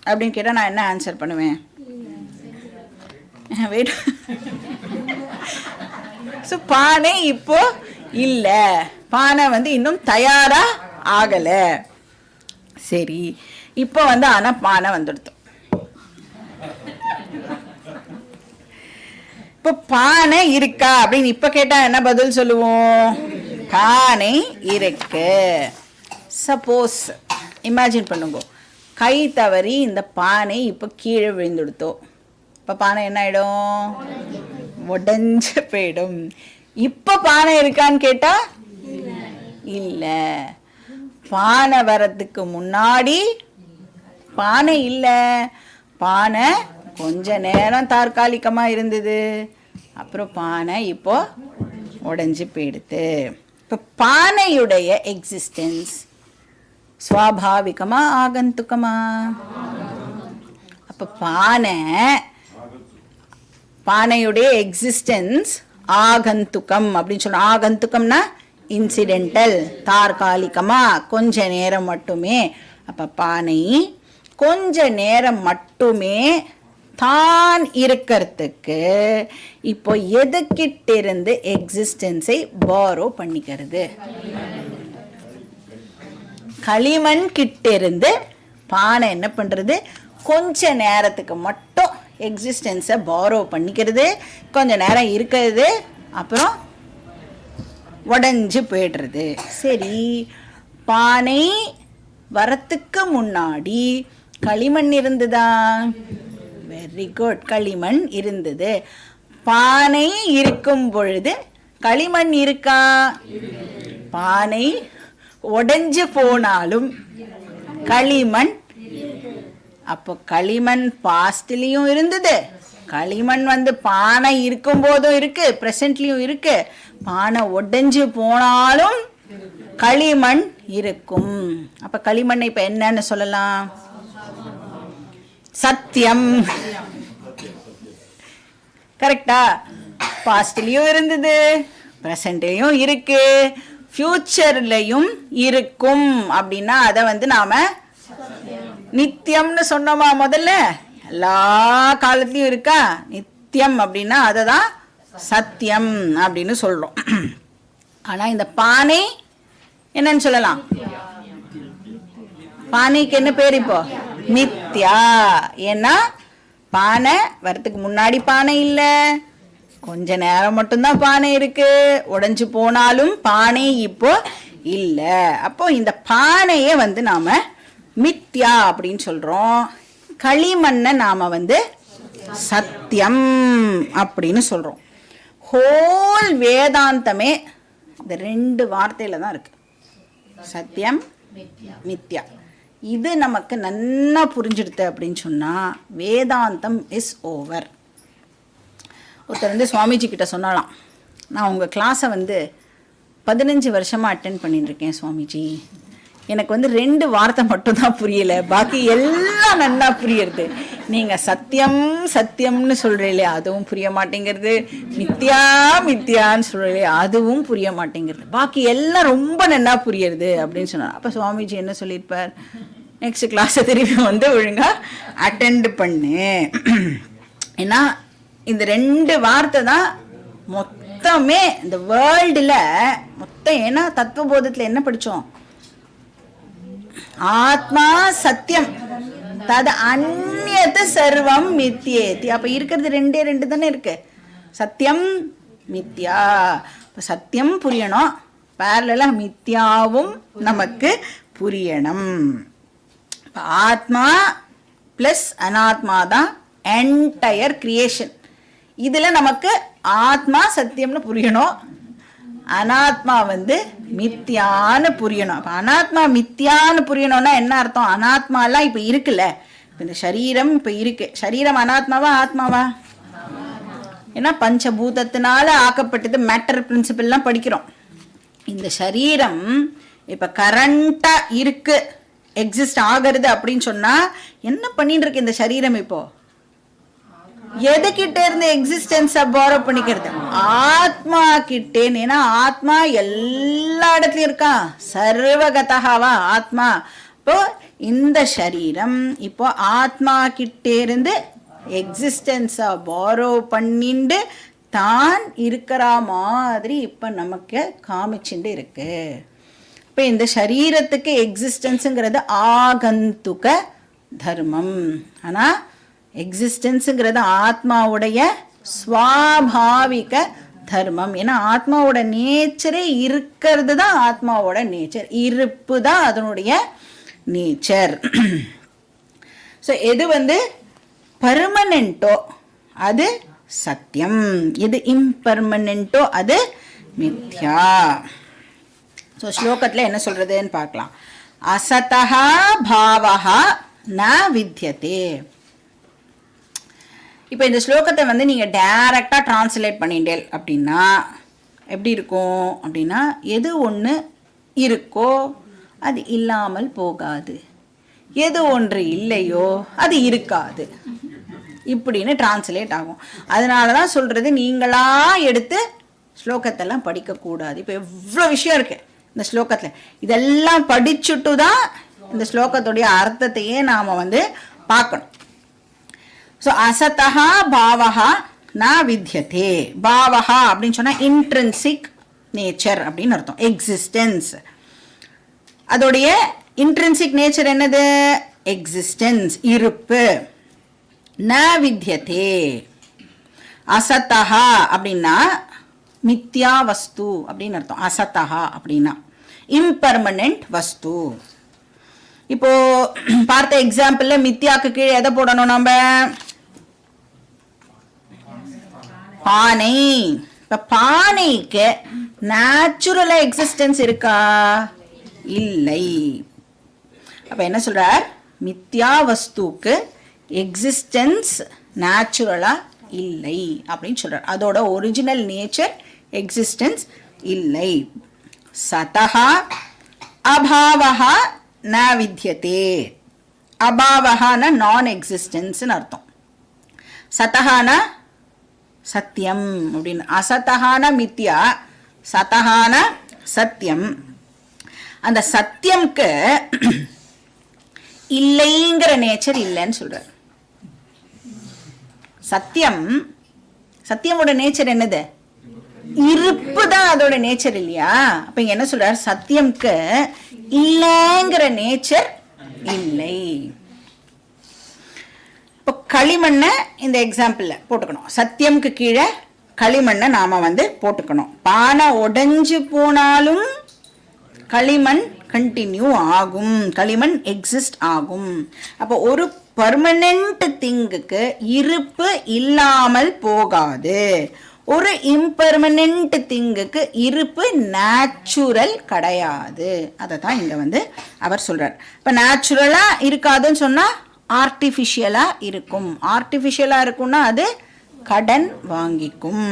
அப்படின்னு கேட்டால் நான் என்ன ஆன்சர் பண்ணுவேன்? வெயிட். ஸோ பானை இப்போ இல்லை, பானை வந்து இன்னும் தயாராக ஆகலை. சரி, இப்போ வந்து ஆனால் பானை வந்துடுது. இப்போ பானை இருக்கா அப்படின்னு இப்போ கேட்டால் என்ன பதில் சொல்லுவோம்? பானை இருக்கு. சப்போஸ் இமேஜின் பண்ணுங்க, கை தவறி இந்த பானை இப்போ கீழே விழுந்துடுத்தோ, இப்போ பானை என்ன ஆகிடும்? உடஞ்சு போயிடும். இப்போ பானை இருக்கான்னு கேட்டால் இல்லை. பானை வர்றதுக்கு முன்னாடி பானை இல்லை, பானை கொஞ்ச நேரம் தற்காலிகமாக இருந்தது, அப்புறம் பானை இப்போ உடஞ்சி போயிடுது. இப்போ பானையுடைய எக்ஸிஸ்டன்ஸ் ஸ்வாபாவிகமா ஆகந்துக்கமா? அப்போ பானையுடைய எக்ஸிஸ்டன்ஸ் ஆகந்துக்கம் அப்படின்னு சொன்னால், ஆகந்துக்கம்னா இன்சிடென்டல், தற்காலிகமா கொஞ்ச நேரம் மட்டுமே. அப்போ பானை கொஞ்ச நேரம் மட்டுமே தான் இருக்கிறதுக்கு இப்போ எதுக்கிட்டிருந்து எக்ஸிஸ்டன்ஸை பாரோ பண்ணிக்கிறது? களிமண் கிட்டிருந்து பானை என்ன பண்ணுறது? கொஞ்ச நேரத்துக்கு மட்டும் எக்ஸிஸ்டன்ஸை பாரோ பண்ணிக்கிறது, கொஞ்ச நேரம் இருக்கிறது, அப்புறம் உடஞ்சி போய்டுறது. சரி, பானை வரத்துக்கு முன்னாடி களிமண் இருந்ததா? வெரி குட், களிமண் இருந்தது. பானை இருக்கும் பொழுது களிமண் இருக்கா? பானை உடைஞ்சு போனாலும் களிமண், அப்போ களிமண் பாஸ்ட்லேயும் இருந்தது, களிமண் பானை இருக்கும் போதும் இருக்கு, ப்ரெசன்ட்லேயும் இருக்கு. பானை உடைஞ்சு போனாலும் களிமண் இருக்கும். அப்போ களிமண் இப்போ என்னன்னு சொல்லலாம்? சத்தியம். கரெக்டா? பாஸ்ட்லேயும் இருந்தது, ப்ரெசண்ட்லேயும் இருக்கு, ஃபியூச்சர்லையும் இருக்கும். அப்படின்னா அதை நாம நித்தியம்னு சொன்னோமா? முதல்ல எல்லா காலத்துலையும் இருக்கா நித்தியம், அப்படின்னா அதை தான் சத்தியம் அப்படின்னு சொல்றோம். ஆனால் இந்த பானை என்னன்னு சொல்லலாம்? பானைக்கு என்ன பேர் இப்போ? மித்யா. ஏன்னா பானை வரத்துக்கு முன்னாடி பானை இல்லை, கொஞ்ச நேரம் மட்டும்தான் பானை இருக்கு, உடைஞ்சு போனாலும் பானை இப்போ இல்லை. அப்போ இந்த பானையை நாம மித்யா அப்படின்னு சொல்றோம். களிமண்ணை நாம சத்தியம் அப்படின்னு சொல்றோம். ஹோல் வேதாந்தமே இந்த ரெண்டு வார்த்தையில தான் இருக்கு, சத்தியம் மித்யா. இது நமக்கு நன்னா புரிஞ்சிடுது அப்படின்னு சொன்னா வேதாந்தம் இஸ் ஓவர். ஒருத்தர் சுவாமிஜி கிட்ட சொன்னாலாம், நான் உங்கள் கிளாஸை 15 வருஷமாக அட்டென்ட் பண்ணிட்டுருக்கேன் சுவாமிஜி, எனக்கு 2 வார்த்தை மட்டும்தான் புரியலை, பாக்கி எல்லாம் நல்லா புரியுறது. நீங்கள் சத்தியம் சத்தியம்னு சொல்கிறீங்களே அதுவும் புரிய மாட்டேங்கிறது, மித்யா மித்யான்னு சொல்கிறீங்களே அதுவும் புரிய மாட்டேங்கிறது, பாக்கி எல்லாம் ரொம்ப நல்லா புரியுறது அப்படின்னு சொன்னார். அப்போ சுவாமிஜி என்ன சொல்லியிருப்பார்? நெக்ஸ்ட் கிளாஸை திருப்பி ஒழுங்காக அட்டெண்ட் பண்ணு. ஏன்னா இந்த 2 வார்த்தை தான் மொத்தமே இந்த வேர்ல்டில் மொத்தம். ஏன்னா தத்துவபோதத்தில் என்ன படித்தோம்? ஆத்மா சத்தியம் தது அந்நியத்து சர்வம் மித்யேதி. அப்போ இருக்கிறது 2 தானே இருக்கு, சத்தியம் மித்யா. இப்போ சத்தியம் புரியணும், பேரலா மித்யாவும் நமக்கு புரியணும். இப்போ ஆத்மா ப்ளஸ் அனாத்மா தான் என்டையர் கிரியேஷன். இதில் நமக்கு ஆத்மா சத்தியம்னு புரியணும், அனாத்மா மித்யான்னு புரியணும். அப்போ அனாத்மா மித்யான்னு புரியணும்னா என்ன அர்த்தம்? அனாத்மாலாம் இப்போ இருக்குல்ல, இப்போ இந்த சரீரம் இப்போ இருக்கு, சரீரம் அனாத்மாவா ஆத்மாவா? ஏன்னா பஞ்சபூதத்தினால ஆக்கப்பட்டது, மேட்டர் பிரின்சிபிள்லாம் படிக்கிறோம். இந்த சரீரம் இப்போ கரண்டாக இருக்கு, எக்ஸிஸ்ட் ஆகிறது அப்படின்னு சொன்னால் என்ன பண்ணிட்டு இருக்கு இந்த சரீரம்? இப்போ எதுகிட்ட இருந்து எக்ஸிஸ்டன்ஸை பாரோ பண்ணிக்கிறது? ஆத்மா கிட்டேன்னு. ஏன்னா ஆத்மா எல்லா இடத்துலையும் இருக்கா, சர்வகதகாவா ஆத்மா. இப்போ இந்த சரீரம் இப்போ ஆத்மா கிட்டே இருந்து எக்ஸிஸ்டன்ஸை பாரோ பண்ணிண்டு தான் இருக்கிற மாதிரி இப்போ நமக்கு காமிச்சுட்டு இருக்கு. இப்போ இந்த சரீரத்துக்கு எக்ஸிஸ்டன்ஸுங்கிறது ஆகந்துக தர்மம். ஆனால் எக்ஸிஸ்டன்ஸுங்கிறது ஆத்மாவுடைய ஸ்வாபாவிக தர்மம். ஏன்னா ஆத்மாவோட நேச்சரே இருக்கிறது தான், ஆத்மாவோட நேச்சர் இருப்பு தான் அதனுடைய நேச்சர். ஸோ எது பர்மனென்ட்டோ அது சத்தியம், எது இம்பர்மனென்ட்டோ அது மித்யா. ஸோ ஸ்லோகத்தில் என்ன சொல்றதுன்னு பார்க்கலாம். அசதா பாவஹா ந வித்யதே. இப்போ இந்த ஸ்லோகத்தை நீங்கள் டைரக்டாக டிரான்ஸ்லேட் பண்ணிட்டேன் அப்படின்னா எப்படி இருக்கும் அப்படின்னா, எது ஒன்று இருக்கோ அது இல்லாமல் போகாது, எது ஒன்று இல்லையோ அது இருக்காது, இப்படின்னு டிரான்ஸ்லேட் ஆகும். அதனால தான் சொல்கிறது நீங்களாக எடுத்து ஸ்லோகத்தெல்லாம் படிக்கக்கூடாது. இப்போ எவ்வளோ விஷயம் இருக்குது இந்த ஸ்லோகத்தில், இதெல்லாம் படிச்சுட்டு தான் இந்த ஸ்லோகத்துடைய அர்த்தத்தையே நாம் பார்க்கணும். ஸோ அசதா பாவஹா ந வித்யதே. பாவஹா அப்படின்னு சொன்னால் இன்ட்ரின்சிக் நேச்சர் அப்படின்னு அர்த்தம், எக்ஸிஸ்டன்ஸ். அதோடைய இன்ட்ரின்சிக் நேச்சர் என்னது? எக்ஸிஸ்டன்ஸ், இருப்பு. ந வித்யதே. அசத்தஹா அப்படின்னா மித்யா வஸ்து அப்படின்னு அர்த்தம். அசத்தஹா அப்படின்னா இம்பர்மனன்ட் வஸ்து. இப்போ பார்த்த எக்ஸாம்பிள்ல மித்யாக்கு கீழே எதை போடணும் நம்ம? பானை. இப்ப பானைக்கு நேச்சுரலா எக்ஸிஸ்டன்ஸ் இருக்கா? இல்லை. அப்ப என்ன சொல்றார்? மித்யா வஸ்துக்கு எக்ஸிஸ்டன்ஸ் நேச்சுரலா இல்லை அப்படின்னு சொல்றார். அதோட ஒரிஜினல் நேச்சர் எக்ஸிஸ்டன்ஸ் இல்லை. சதஹா அபாவஹா ந வித்யதே. அபாவஹான நான் எக்ஸிஸ்டன்ஸ்னு அர்த்தம். சதஹான சத்தியம் அப்படின்னு. அசத்தஹான மித்யா, சதஹான சத்தியம். அந்த சத்தியம்க்கு இல்லைங்கிற நேச்சர் இல்லைன்னு சொல்றார். சத்தியம், சத்தியமோட நேச்சர் என்னது? இருப்பு தான் அதோட நேச்சர் இல்லையா? அப்ப இங்க என்ன சொல்றார்? சத்தியம்க்கு இல்லைங்கிற நேச்சர் இல்லை. இப்போ களிமண்ணை இந்த எக்ஸாம்பிள்ல போட்டுக்கணும். சத்தியம்க்கு கீழே களிமண்ணை நாம போட்டுக்கணும். பானை உடைஞ்சு போனாலும் களிமண் கண்டினியூ ஆகும், களிமண் எக்ஸிஸ்ட் ஆகும். அப்போ ஒரு பர்மனன்ட் திங்குக்கு இருப்பு இல்லாமல் போகாது. ஒரு இம்பர்மனன்ட் திங்குக்கு இருப்பு நேச்சுரல் கிடையாது. அதை தான் இங்க அவர் சொல்றார். இப்ப நேச்சுரலா இருக்காதுன்னு சொன்னா ஆர்டிஃபிஷியலா இருக்கும். ஆர்டிஃபிஷியலா இருக்கும்னா அது கடன் வாங்கிக்கும்.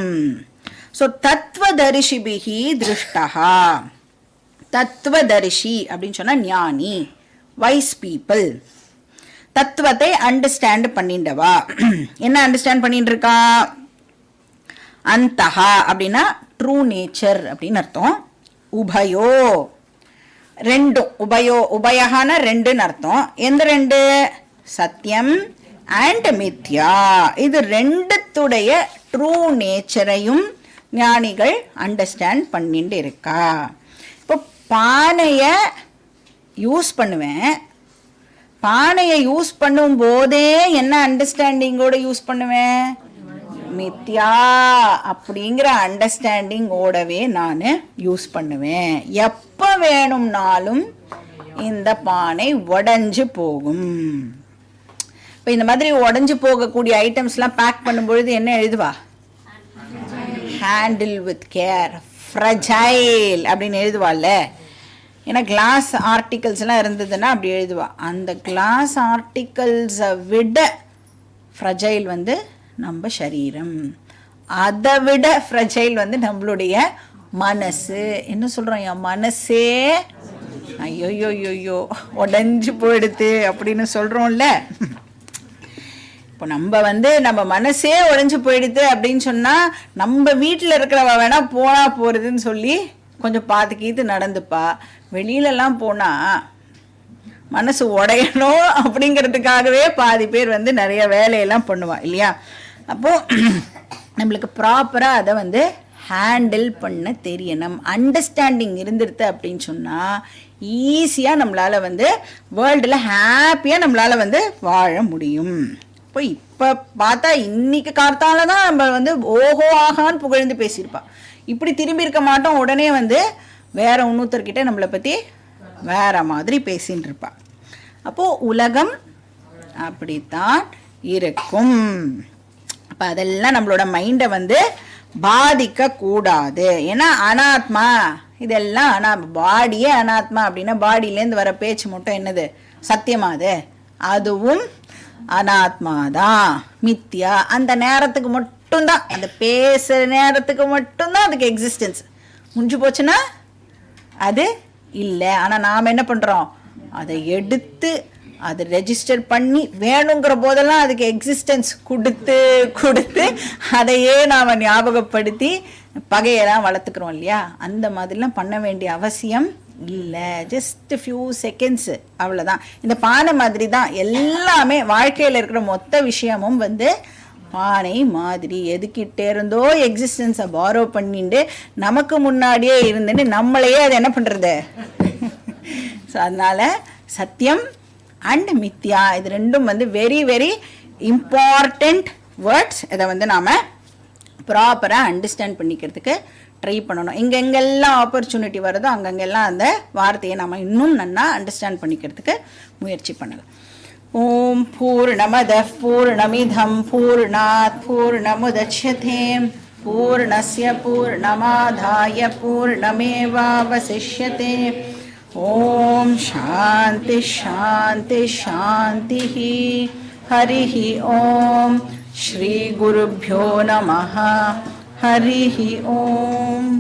ஸோ தத்துவதரிசிபிகி திருஷ்டா. தத்துவதரிசி அப்படின்னு சொன்னா ஞானி, வைஸ் பீப்புள். தத்துவத்தை அண்டர்ஸ்டாண்ட் பண்ணிண்டவா. என்ன அண்டர்ஸ்டாண்ட் பண்ணிட்டு இருக்கா? அந்தஹா அப்படின்னா ட்ரூ நேச்சர் அப்படின்னு அர்த்தம். உபயோ ரெண்டும். உபயோ உபயஹான ரெண்டுன்னு அர்த்தம். எந்த ரெண்டு? சத்தியம் அண்ட் மித்யா. இது ரெண்டுத்துடைய ட்ரூ நேச்சரையும் ஞானிகள் அண்டர்ஸ்டாண்ட் பண்ணிட்டு இருக்கா. இப்போ பானையை யூஸ் பண்ணுவேன். பானையை யூஸ் பண்ணும் போதே என்ன அண்டர்ஸ்டாண்டிங்கோட யூஸ் பண்ணுவேன்? மித்யா அப்படிங்கிற அண்டர்ஸ்டாண்டிங்கோடவே நான் யூஸ் பண்ணுவேன். எப்போ வேணும்னாலும் இந்த பானை உடைஞ்சு போகும். இப்போ இந்த மாதிரி உடைஞ்சு போகக்கூடிய ஐட்டம்ஸ்லாம் பேக் பண்ணும்பொழுது என்ன எழுதுவா? ஹேண்டில் வித் கேர், ஃப்ரஜைல் அப்படின்னு எழுதுவாள்ல. ஏன்னா கிளாஸ் ஆர்டிகல்ஸ்லாம் இருந்ததுன்னா அப்படி எழுதுவா. அந்த கிளாஸ் ஆர்டிகல்ஸை விட ஃப்ரஜைல் நம்ம சரீரம். அதை விட ஃப்ரஜைல் நம்மளுடைய மனசு. என்ன சொல்கிறோம்? என் மனசே ஐயோயோயோயோ உடஞ்சி போயிடுது அப்படின்னு சொல்கிறோம்ல. இப்போ நம்ம மனசே உடஞ்சி போயிடுது அப்படின்னு சொன்னால் நம்ம வீட்டில் இருக்கிறவ வேணா போகிறதுன்னு சொல்லி கொஞ்சம் பார்த்து கீத்து நடந்துப்பா. வெளியிலலாம் போனால் மனசு உடையணும் அப்படிங்கிறதுக்காகவே பாதி பேர் நிறைய வேலையெல்லாம் பண்ணுவா இல்லையா? அப்போது நம்மளுக்கு ப்ராப்பராக அதை ஹேண்டில் பண்ண தெரியணும். அண்டர்ஸ்டாண்டிங் இருந்துடுது அப்படின்னு சொன்னால் ஈஸியாக நம்மளால் வேர்ல்டில் ஹாப்பியாக நம்மளால் வாழ முடியும். இப்போ பார்த்தா இன்னைக்கு கார்த்தால தான் நம்ம ஓஹோ ஆகான்னு புகழ்ந்து பேசியிருப்பா. இப்படி திரும்பி இருக்க மாட்டோம். உடனே வேற இன்னொருத்தர்கிட்ட நம்மளை பற்றி வேற மாதிரி பேசின்னு இருப்பா. அப்போது உலகம் அப்படித்தான் இருக்கும். அப்போ அதெல்லாம் நம்மளோட மைண்டை பாதிக்கக்கூடாது. ஏன்னா அனாத்மா இதெல்லாம் பாடியே அனாத்மா அப்படின்னா பாடியிலேருந்து வர பேச்சு மட்டும் என்னது? சத்தியமா? அதுவும் அனாத்மாதான், மித்யா. அந்த நேரத்துக்கு மட்டும்தான், அந்த பேசுகிற நேரத்துக்கு மட்டும்தான் அதுக்கு எக்ஸிஸ்டன்ஸ். முடிஞ்சு போச்சுன்னா அது இல்லை. ஆனால் நாம் என்ன பண்ணுறோம்? அதை எடுத்து அதை ரெஜிஸ்டர் பண்ணி வேணுங்கிற போதெல்லாம் அதுக்கு எக்ஸிஸ்டன்ஸ் கொடுத்து அதையே நாம் ஞாபகப்படுத்தி பகையெல்லாம் வளர்த்துக்கிறோம் இல்லையா? அந்த மாதிரிலாம் பண்ண வேண்டிய அவசியம் இல்லை. ஜஸ்ட் ஃபியூ செகண்ட்ஸ் அவ்வளோதான். இந்த பானை மாதிரி தான் எல்லாமே. வாழ்க்கையில் இருக்கிற மொத்த விஷயமும் பானை மாதிரி எதுக்கிட்டே இருந்தோ எக்ஸிஸ்டன்ஸை பாரோ பண்ணிட்டு நமக்கு முன்னாடியே இருந்துட்டு நம்மளையே அதை என்ன பண்ணுறது? ஸோ அதனால் சத்தியம் அண்ட் மித்யா இது ரெண்டும் வெரி வெரி இம்பார்ட்டண்ட் வேர்ட்ஸ். இதை வந்து நாம் ப்ராப்பராக அண்டர்ஸ்டாண்ட் பண்ணிக்கிறதுக்கு ட்ரை பண்ணணும். எங்கெங்கெல்லாம் ஆப்பர்ச்சுனிட்டி வருதோ அங்கங்கெல்லாம் அந்த வார்த்தையை நம்ம இன்னும் நல்லா அண்டர்ஸ்டாண்ட் பண்ணிக்கிறதுக்கு முயற்சி பண்ணலாம். ஓம் பூர்ணமதః பூர்ணமிதம் பூர்ணாத் பூர்ணமுதச்யதே பூர்ணஸ்ய பூர்ணமாதாய பூர்ணமேவாவசிஷ்யதே. ஓம் சாந்தி சாந்தி சாந்தி. ஹரிஹி ஓம். ஸ்ரீ குருப்யோ நமः. ஹரிஹி ஓம்.